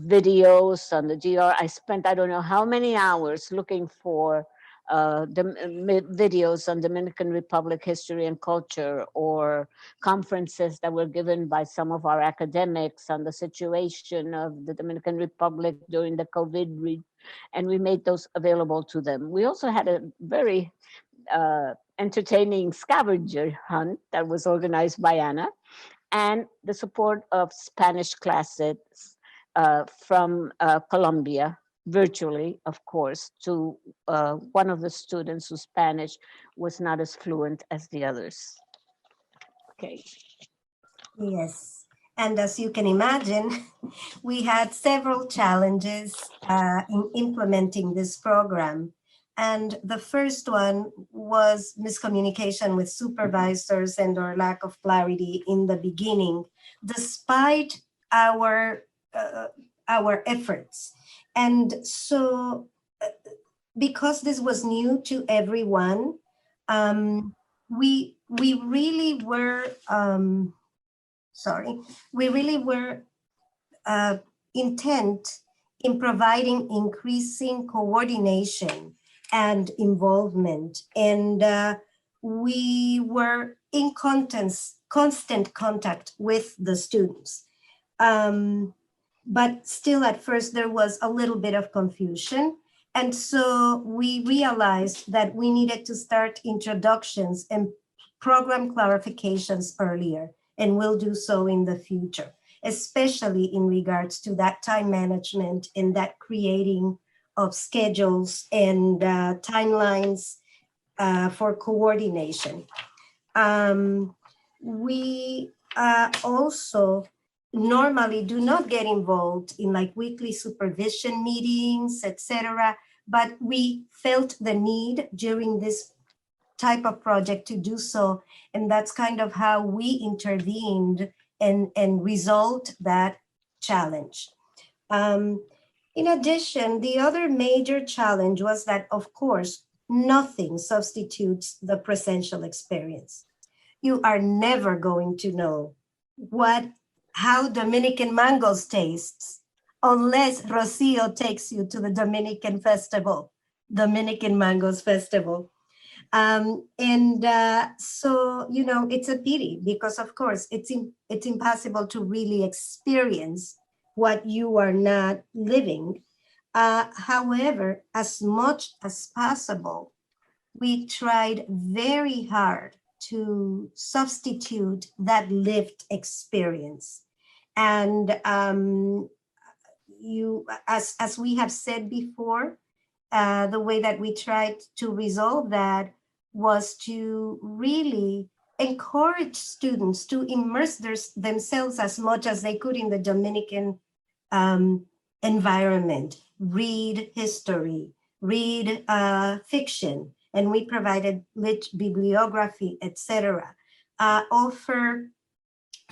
videos on the DR. I spent, I don't know how many hours looking for videos on Dominican Republic history and culture, or conferences that were given by some of our academics on the situation of the Dominican Republic during the COVID, and we made those available to them. We also had a very entertaining scavenger hunt that was organized by Anna, and the support of Spanish classes from Colombia, virtually, of course, to one of the students whose Spanish was not as fluent as the others. Okay. Yes, and as you can imagine, we had several challenges in implementing this program. And the first one was miscommunication with supervisors and our lack of clarity in the beginning, despite our efforts. And so because this was new to everyone, we really were we really were intent in providing increasing coordination and involvement. And we were in constant contact with the students. But still at first there was a little bit of confusion. And so we realized that we needed to start introductions and program clarifications earlier, and we'll do so in the future, especially in regards to that time management and that creating of schedules and timelines for coordination. We also normally do not get involved in like weekly supervision meetings, etc. But we felt the need during this type of project to do so. And that's kind of how we intervened and resolved that challenge. In addition, the other major challenge was that, of course, nothing substitutes the presential experience. You are never going to know how Dominican mangoes tastes unless Rocio takes you to the Dominican festival, Dominican Mangoes Festival. So, you know, it's a pity because, of course, it's impossible to really experience what you are not living. However, as much as possible, we tried very hard to substitute that lived experience. And as we have said before, the way that we tried to resolve that was to really encourage students to immerse themselves as much as they could in the Dominican environment, read history, read fiction, and we provided bibliography, etc. Offer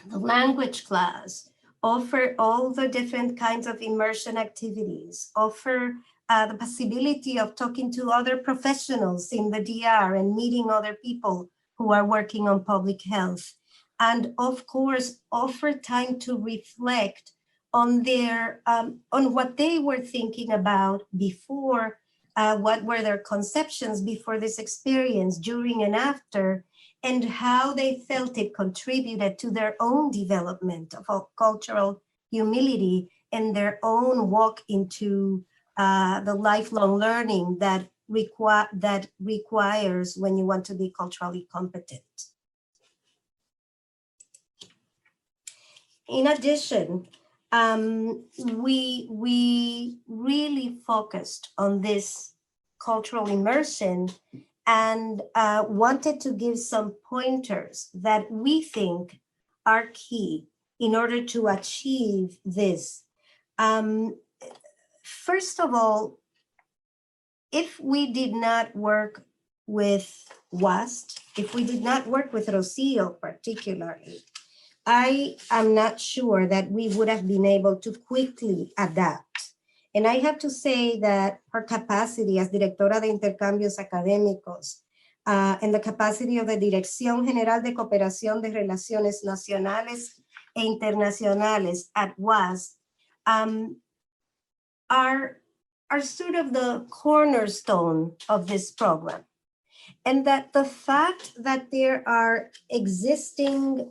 the language class, offer all the different kinds of immersion activities, offer the possibility of talking to other professionals in the DR and meeting other people who are working on public health. And of course, offer time to reflect on their, on what they were thinking about before, what were their conceptions before this experience, during and after, and how they felt it contributed to their own development of cultural humility and their own walk into the lifelong learning that requires when you want to be culturally competent. In addition, we really focused on this cultural immersion and wanted to give some pointers that we think are key in order to achieve this. First of all, if we did not work with UASD, if we did not work with Rocio particularly, I am not sure that we would have been able to quickly adapt. And I have to say that her capacity as Directora de Intercambios Académicos and the capacity of the Dirección General de Cooperación de Relaciones Nacionales e Internacionales at UASD are sort of the cornerstone of this program. And that the fact that there are existing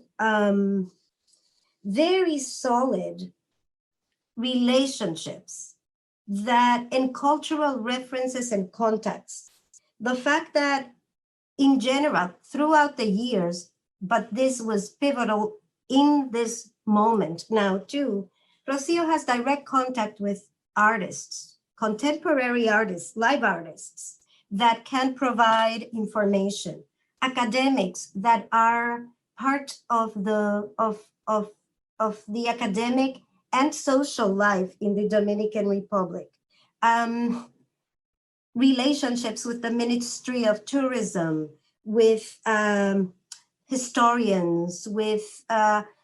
very solid relationships that in cultural references and contexts, the fact that in general, throughout the years, but this was pivotal in this moment now too, Rocio has direct contact with artists, contemporary artists, live artists that can provide information, academics that are part of the academic and social life in the Dominican Republic. Relationships with the Ministry of Tourism, with historians, with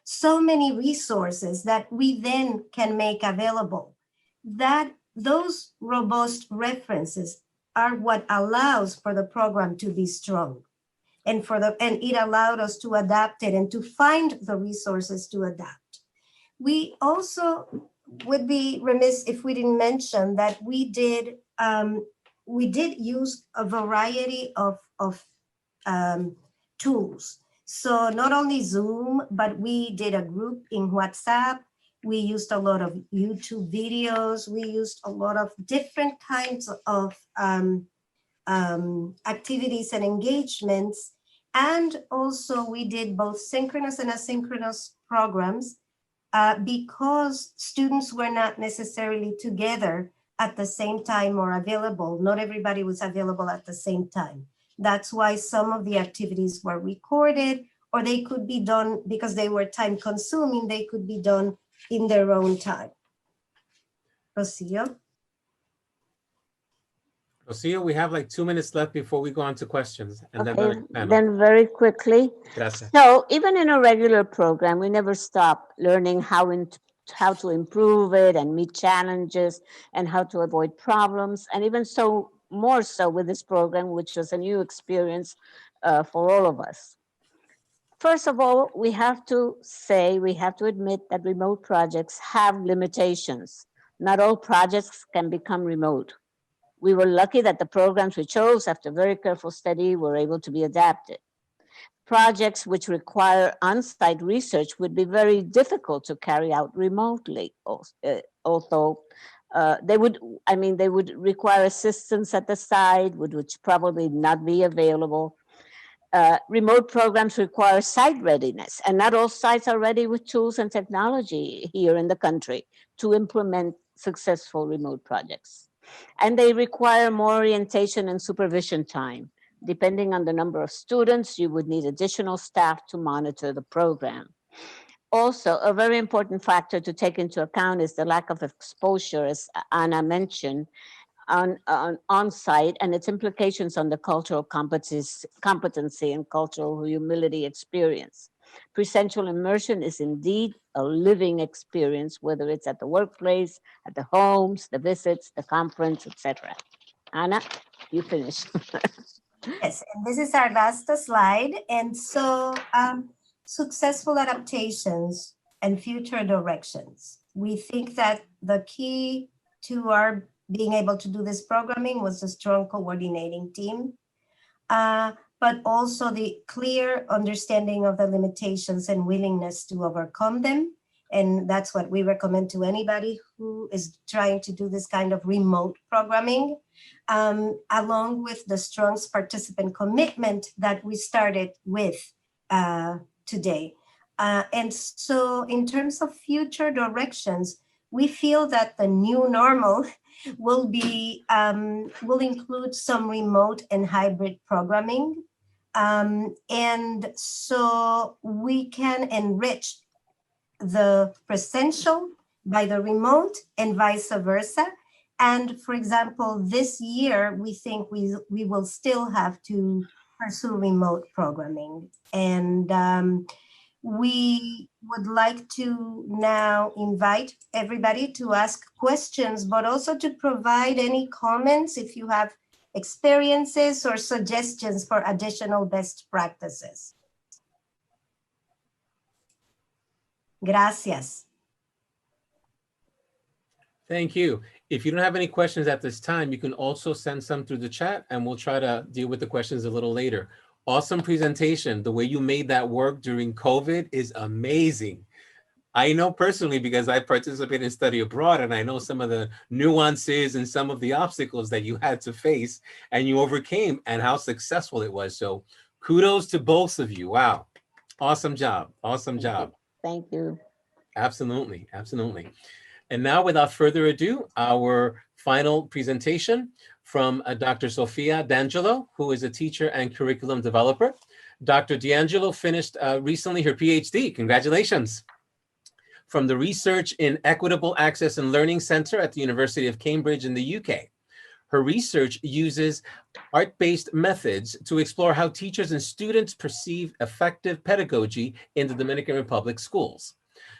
so many resources that we then can make available. That those robust references are what allows for the program to be strong. and it allowed us to adapt it and to find the resources to adapt. We also would be remiss if we didn't mention that we did use a variety of tools. So not only Zoom, but we did a group in WhatsApp. We used a lot of YouTube videos. We used a lot of different kinds of activities and engagements. And also we did both synchronous and asynchronous programs because students were not necessarily together at the same time or available. Not everybody was available at the same time. That's why some of the activities were recorded, or they could be done because they were time consuming, they could be done in their own time. Rocio? Rocío, we have like 2 minutes left before we go on to questions. And Okay, then then very quickly. Gracias. So even in a regular program, we never stop learning how to improve it and meet challenges and how to avoid problems. And even so, more so with this program, which was a new experience for all of us. First of all, we have to admit that remote projects have limitations. Not all projects can become remote. We were lucky that the programs we chose after very careful study were able to be adapted. Projects which require on-site research would be very difficult to carry out remotely, although they would require assistance at the site, which probably not be available. Remote programs require site readiness, and not all sites are ready with tools and technology here in the country to implement successful remote projects. And they require more orientation and supervision time. Depending on the number of students, you would need additional staff to monitor the program. Also, a very important factor to take into account is the lack of exposure, as Anna mentioned, on site, and its implications on the cultural competency and cultural humility experience. Presential immersion is indeed a living experience, whether it's at the workplace, at the homes, the visits, the conference, etc. Anna, you finish. Yes, and this is our last slide. And so successful adaptations and future directions. We think that the key to our being able to do this programming was a strong coordinating team, but also the clear understanding of the limitations and willingness to overcome them. And that's what we recommend to anybody who is trying to do this kind of remote programming, along with the strong participant commitment that we started with today. And so in terms of future directions, we feel that the new normal will include some remote and hybrid programming. And so we can enrich the presential by the remote and vice versa. And for example, this year, we think we will still have to pursue remote programming. And we would like to now invite everybody to ask questions, but also to provide any comments if you have experiences or suggestions for additional best practices. Gracias. Thank you. If you don't have any questions at this time, you can also send some through the chat and we'll try to deal with the questions a little later. Awesome presentation. The way you made that work during COVID is amazing. I know personally because I participated in study abroad and I know some of the nuances and some of the obstacles that you had to face and you overcame and how successful it was. So kudos to both of you. Wow. Awesome job. Awesome job. Thank you. Absolutely. Absolutely. And now without further ado, our final presentation from Dr. Sophia D'Angelo, who is a teacher and curriculum developer. Dr. D'Angelo finished recently her Ph.D. Congratulations. From the Research in Equitable Access and Learning Center at the University of Cambridge in the UK. Her research uses art-based methods to explore how teachers and students perceive effective pedagogy in the Dominican Republic schools.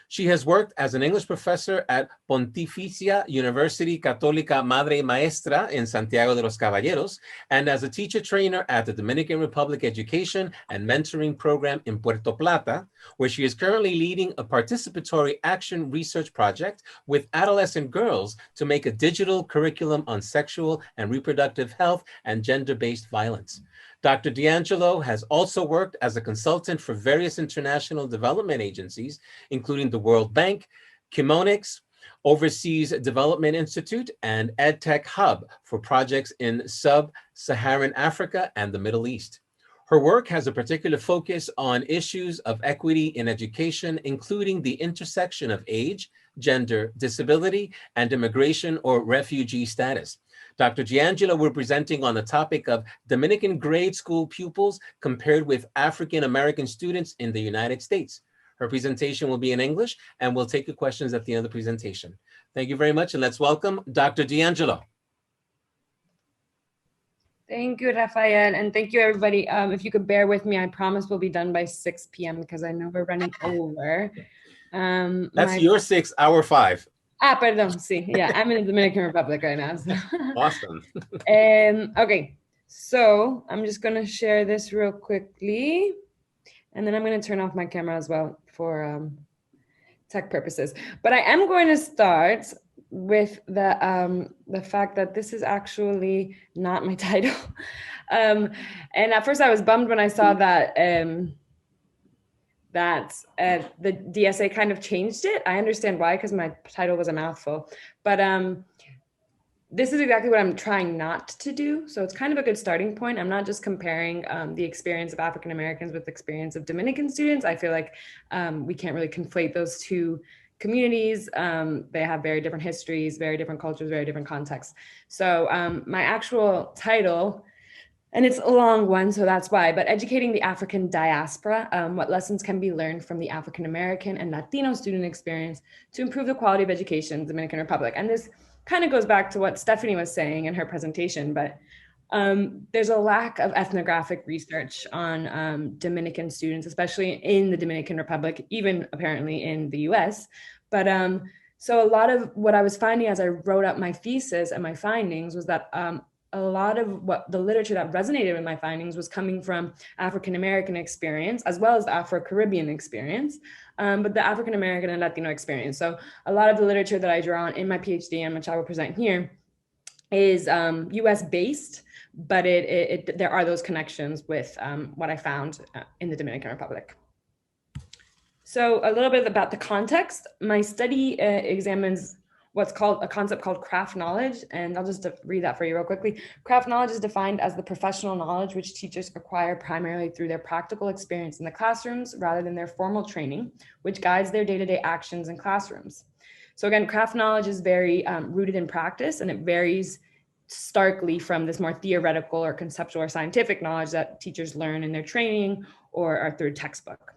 She has worked as an English professor at Pontificia University Católica Madre Maestra in Santiago de los Caballeros, and as a teacher trainer at the Dominican Republic Education and Mentoring Program in Puerto Plata, where she is currently leading a participatory action research project with adolescent girls to make a digital curriculum on sexual and reproductive health and gender-based violence. Dr. D'Angelo has also worked as a consultant for various international development agencies, including the World Bank, Chemonics, Overseas Development Institute, and EdTech Hub for projects in sub-Saharan Africa and the Middle East. Her work has a particular focus on issues of equity in education, including the intersection of age, gender, disability, and immigration or refugee status. Dr. D'Angelo will be presenting on the topic of Dominican grade school pupils compared with African-American students in the United States. Her presentation will be in English, and we'll take your questions at the end of the presentation. Thank you very much, and let's welcome Dr. D'Angelo. Thank you, Rafael, and thank you, everybody. If you could bear with me, I promise we'll be done by 6 p.m. because I know we're running over. That's your 6, our 5. Perdón, sí, yeah, I'm in the Dominican Republic right now. So. Awesome. Okay, so I'm just gonna share this real quickly, and then I'm gonna turn off my camera as well for tech purposes. But I am going to start with the fact that this is actually not my title. And at first I was bummed when I saw that the DSA kind of changed it. I understand why, because my title was a mouthful, but this is exactly what I'm trying not to do. So it's kind of a good starting point. I'm not just comparing the experience of African Americans with the experience of Dominican students. I feel like we can't really conflate those two communities. They have very different histories, very different cultures, very different contexts. So my actual title, and it's a long one, so that's why, but Educating the African Diaspora, what lessons can be learned from the African American and Latino student experience to improve the quality of education in the Dominican Republic. And this kind of goes back to what Stephanie was saying in her presentation, but there's a lack of ethnographic research on Dominican students, especially in the Dominican Republic, even apparently in the US. But so a lot of what I was finding as I wrote up my thesis and my findings was that a lot of what the literature that resonated with my findings was coming from African-American experience, as well as the Afro-Caribbean experience, but the African-American and Latino experience. So a lot of the literature that I draw on in my PhD, and which I will present here, is US based, but there are those connections with what I found in the Dominican Republic. So a little bit about the context. My study examines what's called a concept called craft knowledge. And I'll just read that for you real quickly. Craft knowledge is defined as the professional knowledge which teachers acquire primarily through their practical experience in the classrooms rather than their formal training, which guides their day-to-day actions in classrooms. So again, craft knowledge is very rooted in practice, and it varies starkly from this more theoretical or conceptual or scientific knowledge that teachers learn in their training or are through textbook.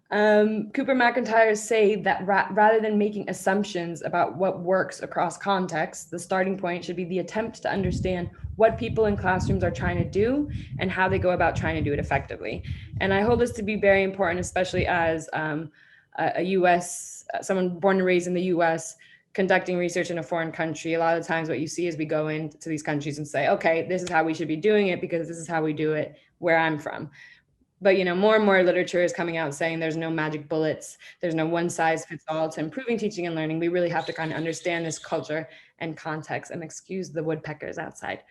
Cooper McIntyre say that rather than making assumptions about what works across contexts, the starting point should be the attempt to understand what people in classrooms are trying to do and how they go about trying to do it effectively. And I hold this to be very important, especially as a US, someone born and raised in the US, conducting research in a foreign country. A lot of times what you see is we go into these countries and say, okay, this is how we should be doing it because this is how we do it where I'm from. But more and more literature is coming out saying there's no magic bullets. There's no one size fits all to improving teaching and learning. We really have to kind of understand this culture and context, and excuse the woodpeckers outside.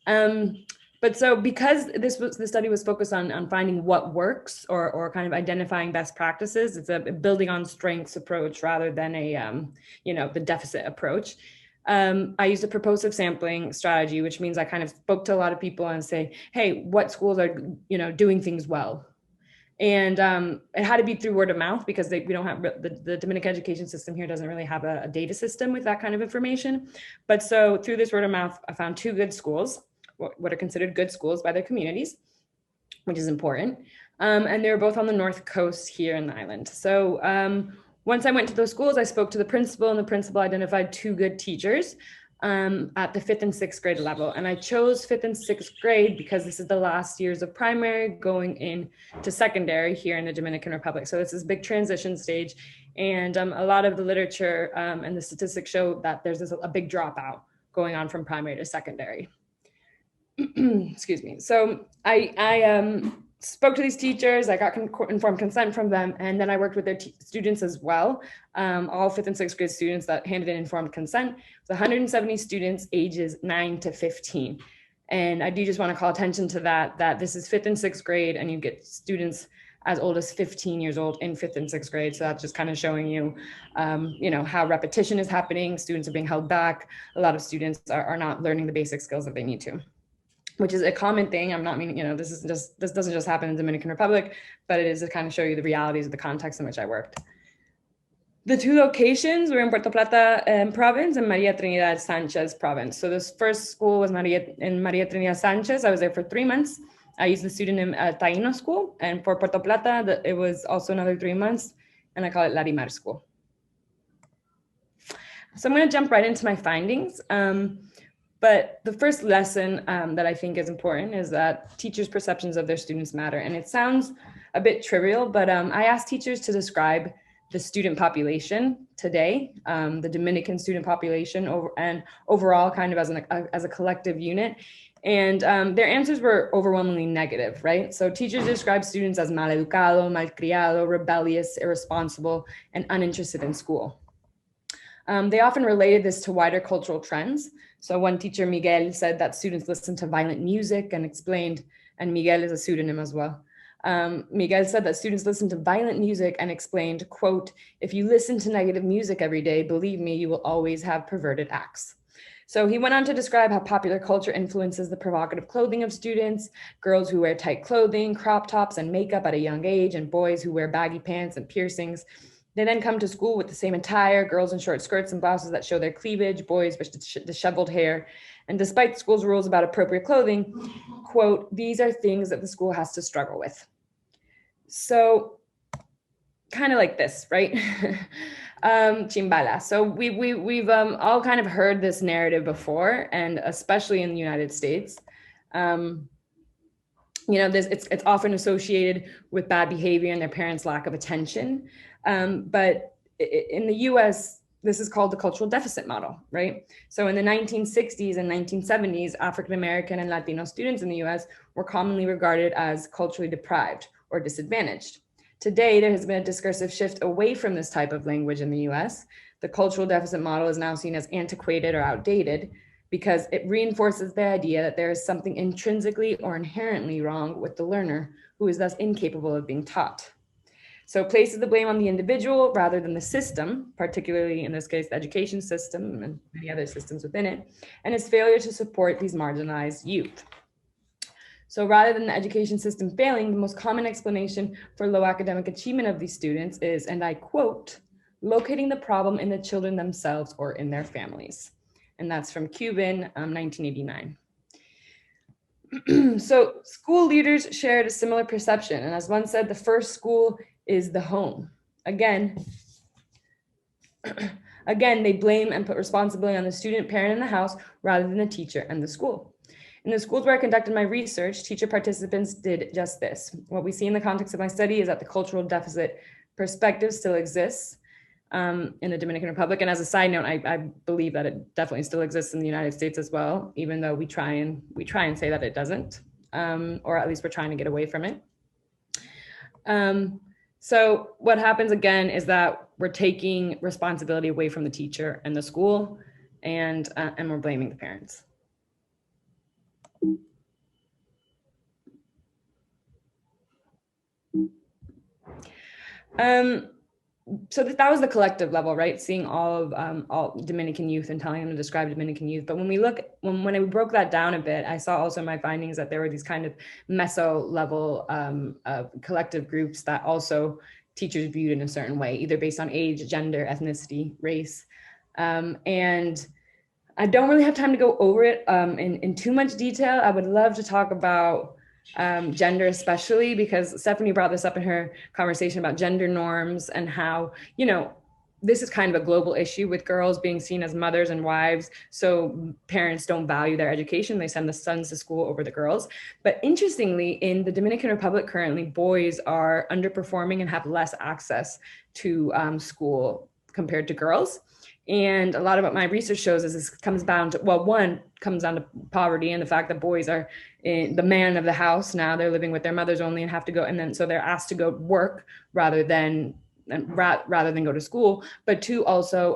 But so because the study was focused on finding what works or kind of identifying best practices, it's a building on strengths approach rather than a, the deficit approach. I used a purposive sampling strategy, which means I kind of spoke to a lot of people and say, hey, what schools are, doing things well? And it had to be through word of mouth because we don't have, the Dominican education system here doesn't really have a data system with that kind of information. But so through this word of mouth, I found 2 good schools, what are considered good schools by their communities, which is important. And they were both on the North Coast here in the island. So once I went to those schools, I spoke to the principal, and the principal identified 2 good teachers at the 5th and 6th grade level. And I chose 5th and 6th grade because this is the last years of primary going into secondary here in the Dominican Republic. So this is a big transition stage. And a lot of the literature and the statistics show that there's a big dropout going on from primary to secondary. Excuse me. So I spoke to these teachers, I got informed consent from them, and then I worked with their students as well. All 5th and 6th grade students that handed in informed consent. It was 170 students ages 9 to 15. And I do just want to call attention to that this is 5th and 6th grade, and you get students as old as 15 years old in 5th and 6th grade. So that's just kind of showing you, how repetition is happening. Students are being held back. A lot of students are not learning the basic skills that they need to, which is a common thing. I'm not meaning, this doesn't just happen in the Dominican Republic, but it is to kind of show you the realities of the context in which I worked. The 2 locations were in Puerto Plata province and Maria Trinidad Sanchez province. So this first school was in Maria Trinidad Sanchez. I was there for 3 months. I used the pseudonym Taino School, and for Puerto Plata, it was also another 3 months, and I call it Larimar School. So I'm going to jump right into my findings. But the first lesson that I think is important is that teachers' perceptions of their students matter. And it sounds a bit trivial, but I asked teachers to describe the student population today, the Dominican student population and overall kind of as a collective unit. And their answers were overwhelmingly negative, right? So teachers describe students as maleducado, malcriado, rebellious, irresponsible, and uninterested in school. They often related this to wider cultural trends. So one teacher, Miguel, said that students listen to violent music and explained, and Miguel is a pseudonym as well. Miguel said that students listen to violent music and explained, quote, "If you listen to negative music every day, believe me, you will always have perverted acts." So he went on to describe how popular culture influences the provocative clothing of students, girls who wear tight clothing, crop tops, and makeup at a young age, and boys who wear baggy pants and piercings. They then come to school with the same attire, girls in short skirts and blouses that show their cleavage, boys with disheveled hair. And despite the school's rules about appropriate clothing, quote, "These are things that the school has to struggle with." So kind of like this, right? Chimbala. So we've all kind of heard this narrative before, and especially in the United States. It's often associated with bad behavior and their parents' lack of attention. But in the US, this is called the cultural deficit model, right? So in the 1960s and 1970s, African-American and Latino students in the US were commonly regarded as culturally deprived or disadvantaged. Today, there has been a discursive shift away from this type of language in the US. The cultural deficit model is now seen as antiquated or outdated because it reinforces the idea that there is something intrinsically or inherently wrong with the learner who is thus incapable of being taught. So it places the blame on the individual rather than the system, particularly in this case, the education system and many other systems within it, and its failure to support these marginalized youth. So rather than the education system failing, the most common explanation for low academic achievement of these students is, and I quote, "locating the problem in the children themselves or in their families." And that's from Cuban, 1989. So school leaders shared a similar perception. And as one said, the first school is the home. Again, they blame and put responsibility on the student, parent, and the house rather than the teacher and the school. In the schools where I conducted my research, teacher participants did just this. What we see in the context of my study is that the cultural deficit perspective still exists in the Dominican Republic. And as a side note, I believe that it definitely still exists in the United States as well, even though we try and say that it doesn't, or at least we're trying to get away from it. So what happens again is that we're taking responsibility away from the teacher and the school, and we're blaming the parents. So that was the collective level, right? Seeing all Dominican youth and telling them to describe Dominican youth. But when I broke that down a bit, I saw also in my findings that there were these kind of meso level collective groups that also teachers viewed in a certain way, either based on age, gender, ethnicity, race. And I don't really have time to go over it in too much detail. I would love to talk about gender, especially because Stephanie brought this up in her conversation about gender norms and how, this is kind of a global issue with girls being seen as mothers and wives. So parents don't value their education. They send the sons to school over the girls. But interestingly, in the Dominican Republic currently, boys are underperforming and have less access to school compared to girls. And a lot of what my research shows is this comes down to, well, one comes down to poverty and the fact that boys are the man of the house. Now they're living with their mothers only and have to go. And then so they're asked to go work rather than go to school. But two, also,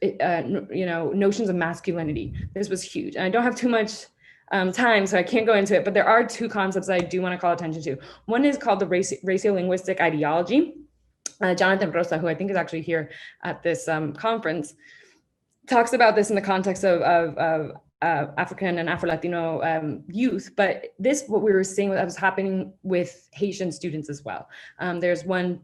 notions of masculinity. This was huge. And I don't have too much time, so I can't go into it. But there are two concepts that I do want to call attention to. One is called the racio-linguistic ideology. Jonathan Rosa, who I think is actually here at this conference, talks about this in the context of African and Afro-Latino youth, but what we were seeing that was happening with Haitian students as well. There's one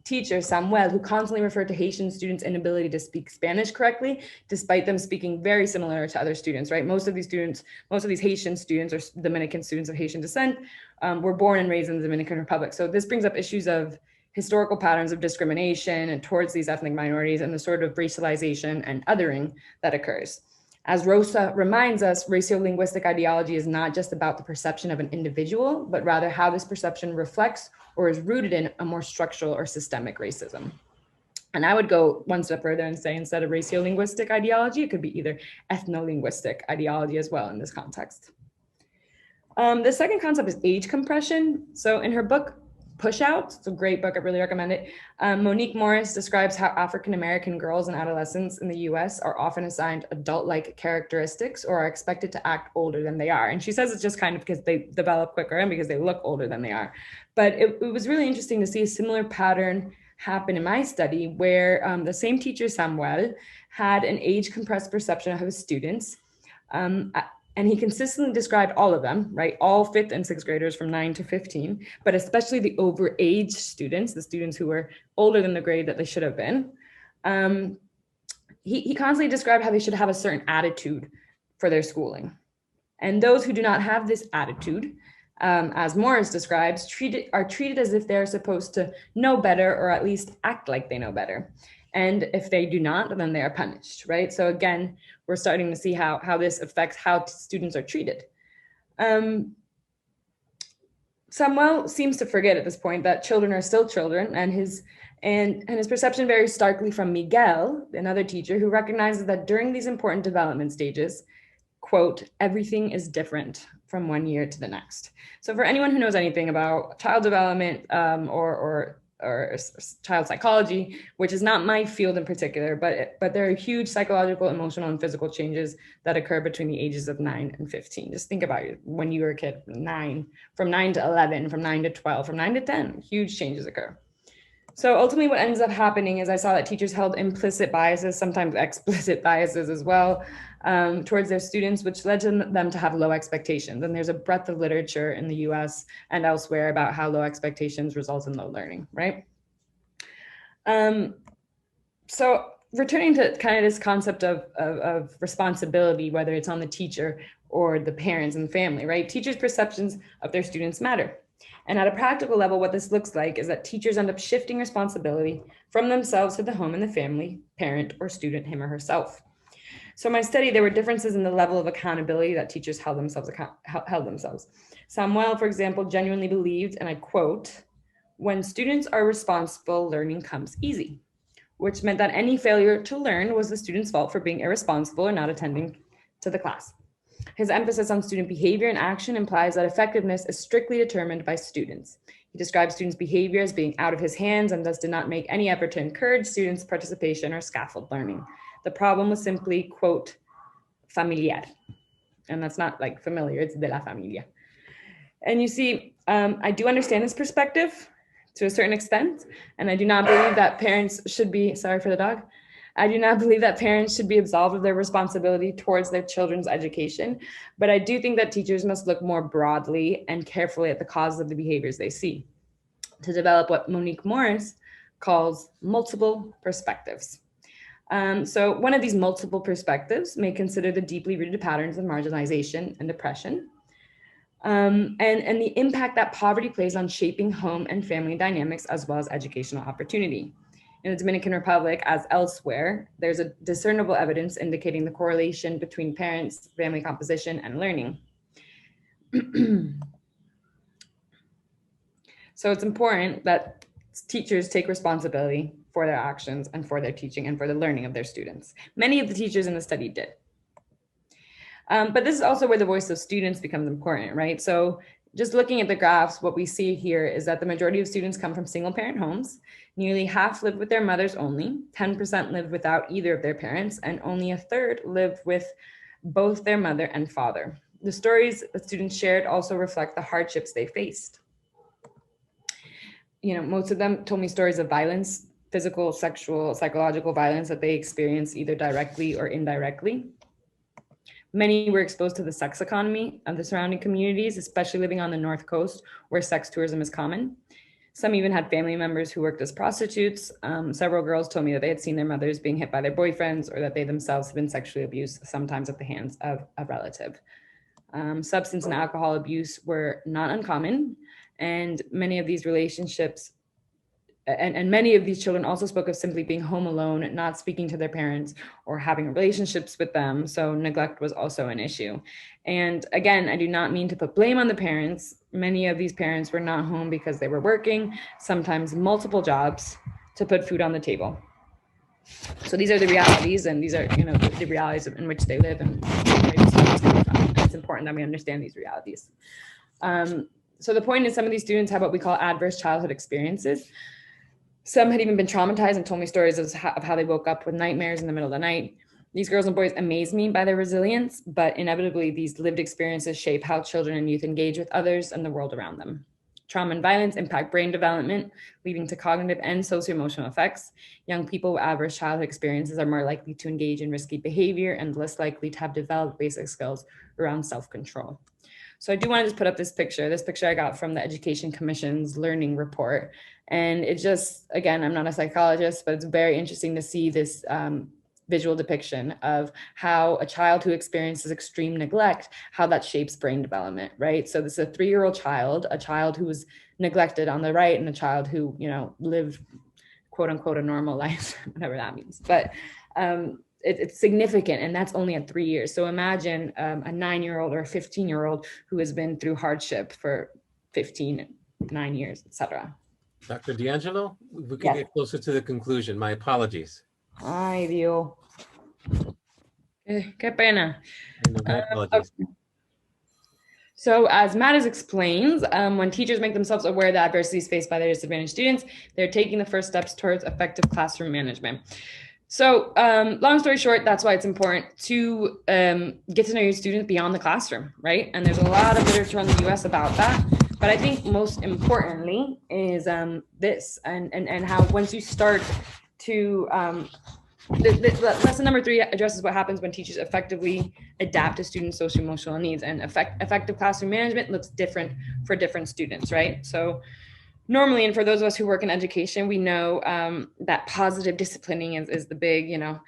teacher, Samuel, who constantly referred to Haitian students' inability to speak Spanish correctly, despite them speaking very similar to other students, right? Most of these Haitian students or Dominican students of Haitian descent were born and raised in the Dominican Republic. So this brings up issues of historical patterns of discrimination and towards these ethnic minorities and the sort of racialization and othering that occurs. As Rosa reminds us, racio-linguistic ideology is not just about the perception of an individual, but rather how this perception reflects or is rooted in a more structural or systemic racism. And I would go one step further and say, instead of racio-linguistic ideology, it could be either ethno-linguistic ideology as well in this context. The second concept is age compression. So in her book, Push Out, it's a great book, I really recommend it. Monique Morris describes how African-American girls and adolescents in the US are often assigned adult-like characteristics or are expected to act older than they are. And she says it's just kind of because they develop quicker and because they look older than they are. But it was really interesting to see a similar pattern happen in my study where the same teacher, Samuel, had an age-compressed perception of his students. And he consistently described all of them, right? All 5th and 6th graders from 9 to 15, but especially the overage students, the students who were older than the grade that they should have been. He constantly described how they should have a certain attitude for their schooling. And those who do not have this attitude, as Morris describes, are treated as if they're supposed to know better or at least act like they know better. And if they do not, then they are punished, right? So again, we're starting to see how this affects how students are treated. Samuel seems to forget at this point that children are still children, and his perception varies starkly from Miguel, another teacher, who recognizes that during these important development stages, quote, everything is different from one year to the next. So for anyone who knows anything about child development or child psychology, which is not my field in particular, but there are huge psychological, emotional, and physical changes that occur between the ages of 9 and 15. Just think about it when you were a kid, from 9 to 11, from 9 to 12, from 9 to 10, huge changes occur. So ultimately what ends up happening is I saw that teachers held implicit biases, sometimes explicit biases as well, towards their students, which led to them to have low expectations. And there's a breadth of literature in the US and elsewhere about how low expectations result in low learning, right? So returning to kind of this concept of responsibility, whether it's on the teacher or the parents and the family, right? Teachers' perceptions of their students matter. And at a practical level, what this looks like is that teachers end up shifting responsibility from themselves to the home and the family, parent, or student, him or herself. So in my study, there were differences in the level of accountability that teachers held themselves. Samuel, for example, genuinely believed, and I quote, when students are responsible, learning comes easy, which meant that any failure to learn was the student's fault for being irresponsible or not attending to the class. His emphasis on student behavior and action implies that effectiveness is strictly determined by students. He describes students' behavior as being out of his hands and thus did not make any effort to encourage students' participation or scaffold learning. The problem was simply, quote, familiar. And that's not like familiar, it's de la familia. And you see, I do understand this perspective to a certain extent, and I do not believe that parents should be, sorry for the dog, I do not believe that parents should be absolved of their responsibility towards their children's education, but I do think that teachers must look more broadly and carefully at the causes of the behaviors they see to develop what Monique Morris calls multiple perspectives. So one of these multiple perspectives may consider the deeply rooted patterns of marginalization and depression, and the impact that poverty plays on shaping home and family dynamics as well as educational opportunity. In the Dominican Republic, as elsewhere, there's a discernible evidence indicating the correlation between parents, family composition, and learning. So it's important that teachers take responsibility for their actions and for their teaching and for the learning of their students. Many of the teachers in the study did. But this is also where the voice of students becomes important, right? So just looking at the graphs, what we see here is that the majority of students come from single parent homes. Nearly half lived with their mothers only, 10% lived without either of their parents, and only a third lived with both their mother and father. The stories that students shared also reflect the hardships they faced. You know, most of them told me stories of violence, physical, sexual, psychological violence that they experienced either directly or indirectly. Many were exposed to the sex economy of the surrounding communities, especially living on the North Coast where sex tourism is common. Some even had family members who worked as prostitutes. Several girls told me that they had seen their mothers being hit by their boyfriends or that they themselves had been sexually abused, sometimes at the hands of a relative. Substance and alcohol abuse were not uncommon, and many of these relationships and many of these children also spoke of simply being home alone, not speaking to their parents or having relationships with them. So neglect was also an issue. And again, I do not mean to put blame on the parents. Many of these parents were not home because they were working, sometimes multiple jobs, to put food on the table. So these are the realities, and these are, you know, the realities in which they live, and where these students come from. And it's important that we understand these realities. So the point is, some of these students have what we call adverse childhood experiences. Some had even been traumatized and told me stories of how they woke up with nightmares in the middle of the night. These girls and boys amaze me by their resilience, but inevitably these lived experiences shape how children and youth engage with others and the world around them. Trauma and violence impact brain development, leading to cognitive and socio-emotional effects. Young people with adverse childhood experiences are more likely to engage in risky behavior and less likely to have developed basic skills around self-control. So I do want to just put up this picture. This picture I got from the Education Commission's learning report. And it just, again, I'm not a psychologist, but it's very interesting to see this visual depiction of how a child who experiences extreme neglect, how that shapes brain development, right? So this is a 3-year-old child, a child who was neglected on the right, and a child who, you know, lived quote unquote a normal life, whatever that means. But it's significant, and that's only at 3 years. So imagine a 9-year-old or a 15-year-old who has been through hardship for 9 years, etc. Dr. D'Angelo, we can get closer to the conclusion. My apologies. Ay, Dios. Qué pena. My apologies. Okay. So as Mattis explains, when teachers make themselves aware of the adversities faced by their disadvantaged students, they're taking the first steps towards effective classroom management. So long story short, that's why it's important to get to know your students beyond the classroom, right? And there's a lot of literature in the US about that. But I think most importantly is this, and how once you start to, lesson number 3 addresses what happens when teachers effectively adapt to students' social emotional needs, and effective classroom management looks different for different students, right? So normally, and for those of us who work in education, we know that positive disciplining is the big, you know,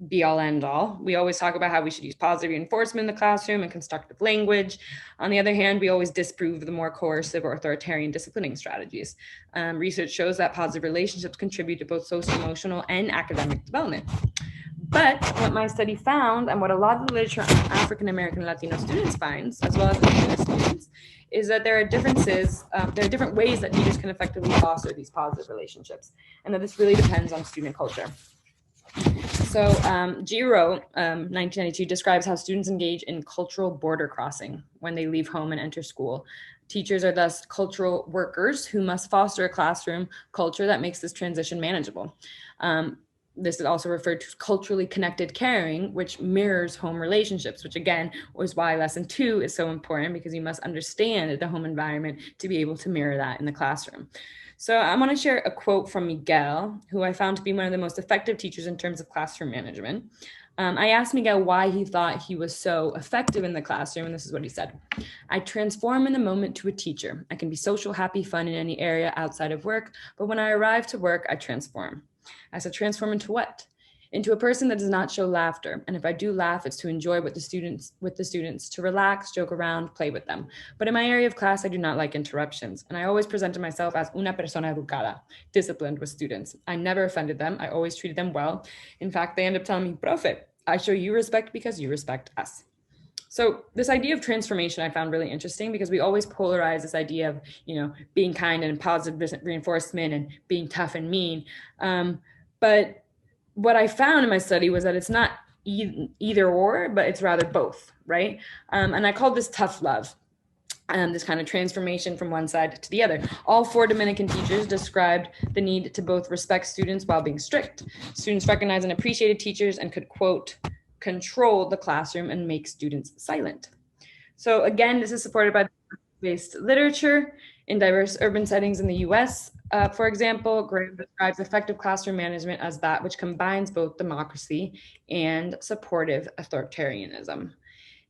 be all end all. We always talk about how we should use positive reinforcement in the classroom and constructive language. On the other hand, we always disprove the more coercive or authoritarian disciplining strategies. Research shows that positive relationships contribute to both social emotional and academic development. But what my study found, and what a lot of the literature on African American and Latino students finds, as well as Indigenous students, is that there are differences, there are different ways that teachers can effectively foster these positive relationships, and that this really depends on student culture. So Giro, 1992, describes how students engage in cultural border crossing when they leave home and enter school. Teachers are thus cultural workers who must foster a classroom culture that makes this transition manageable. This is also referred to as culturally connected caring, which mirrors home relationships, which again was why lesson 2 is so important, because you must understand the home environment to be able to mirror that in the classroom. So I want to share a quote from Miguel, who I found to be one of the most effective teachers in terms of classroom management. I asked Miguel why he thought he was so effective in the classroom, and this is what he said. I transform in the moment to a teacher. I can be social, happy, fun in any area outside of work, but when I arrive to work, I transform. I said, transform into what? into a person that does not show laughter. And if I do laugh, it's to enjoy with the students, to relax, joke around, play with them. But in my area of class, I do not like interruptions. And I always presented myself as una persona educada, disciplined with students. I never offended them. I always treated them well. In fact, they end up telling me, profe, I show you respect because you respect us. So this idea of transformation I found really interesting because we always polarize this idea of, being kind and positive reinforcement and being tough and mean. But what I found in my study was that it's not either or, but it's rather both, right? And I called this tough love. This kind of transformation from one side to the other. All 4 Dominican teachers described the need to both respect students while being strict. Students recognized and appreciated teachers and could, quote, control the classroom and make students silent. So again, this is supported by based literature in diverse urban settings in the US. For example, Graham describes effective classroom management as that which combines both democracy and supportive authoritarianism.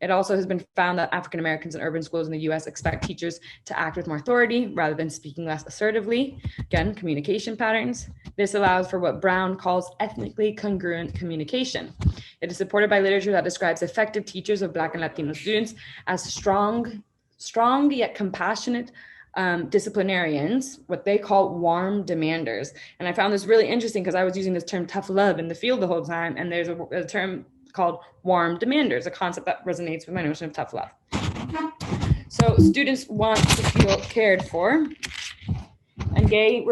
It also has been found that African Americans in urban schools in the US expect teachers to act with more authority rather than speaking less assertively. Again, communication patterns. This allows for what Brown calls ethnically congruent communication. It is supported by literature that describes effective teachers of Black and Latino students as strong yet compassionate disciplinarians, what they call warm demanders. And I found this really interesting because I was using this term tough love in the field the whole time, and there's a term called warm demanders, a concept that resonates with my notion of tough love. So students want to feel cared for, and Gay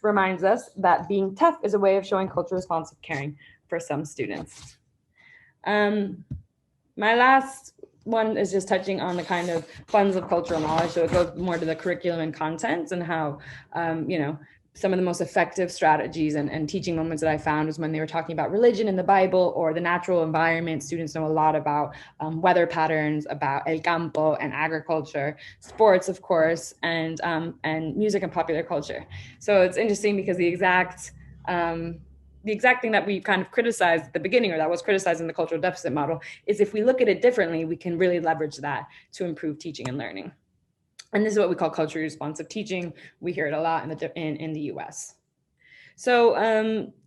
reminds us that being tough is a way of showing cultural responsive caring for some students. My last one is just touching on the kind of funds of cultural knowledge. So it goes more to the curriculum and content and how, some of the most effective strategies and teaching moments that I found was when they were talking about religion in the Bible or the natural environment. Students know a lot about weather patterns, about el campo and agriculture, sports, of course, and music and popular culture. So it's interesting because the exact thing that we kind of criticized at the beginning, or that was criticized in the cultural deficit model, is if we look at it differently, we can really leverage that to improve teaching and learning. And this is what we call culturally responsive teaching. We hear it a lot in the US. So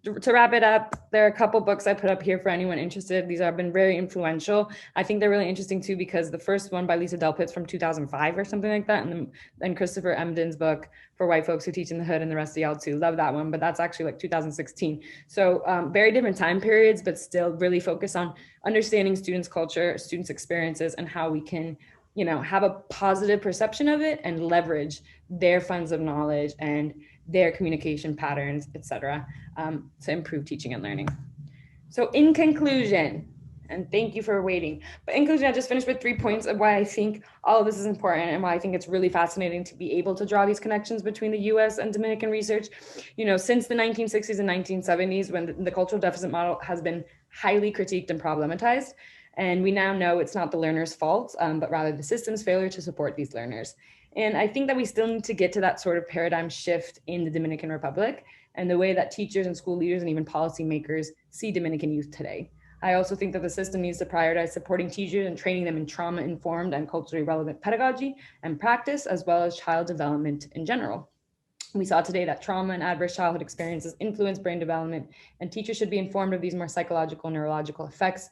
to wrap it up, there are a couple books I put up here for anyone interested. These have been very influential. I think they're really interesting too, because the first one by Lisa Delpit's from 2005 or something like that. And then Christopher Emden's book for white folks who teach in the hood and the rest of y'all too. Love that one, but that's actually like 2016. So very different time periods, but still really focus on understanding students' culture, students' experiences, and how we can have a positive perception of it and leverage their funds of knowledge and their communication patterns, et cetera, to improve teaching and learning. So in conclusion, and thank you for waiting, but in conclusion, I just finished with 3 points of why I think all of this is important and why I think it's really fascinating to be able to draw these connections between the US and Dominican research. Since the 1960s and 1970s, when the cultural deficit model has been highly critiqued and problematized, and we now know it's not the learner's fault, but rather the system's failure to support these learners. And I think that we still need to get to that sort of paradigm shift in the Dominican Republic and the way that teachers and school leaders and even policymakers see Dominican youth today. I also think that the system needs to prioritize supporting teachers and training them in trauma-informed and culturally relevant pedagogy and practice, as well as child development in general. We saw today that trauma and adverse childhood experiences influence brain development, and teachers should be informed of these more psychological and neurological effects,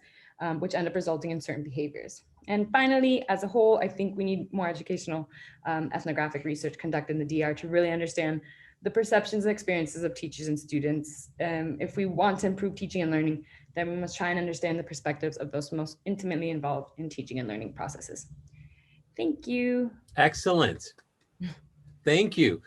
which end up resulting in certain behaviors. And finally, as a whole, I think we need more educational ethnographic research conducted in the DR to really understand the perceptions and experiences of teachers and students. If we want to improve teaching and learning, then we must try and understand the perspectives of those most intimately involved in teaching and learning processes. Thank you. Excellent. Thank you.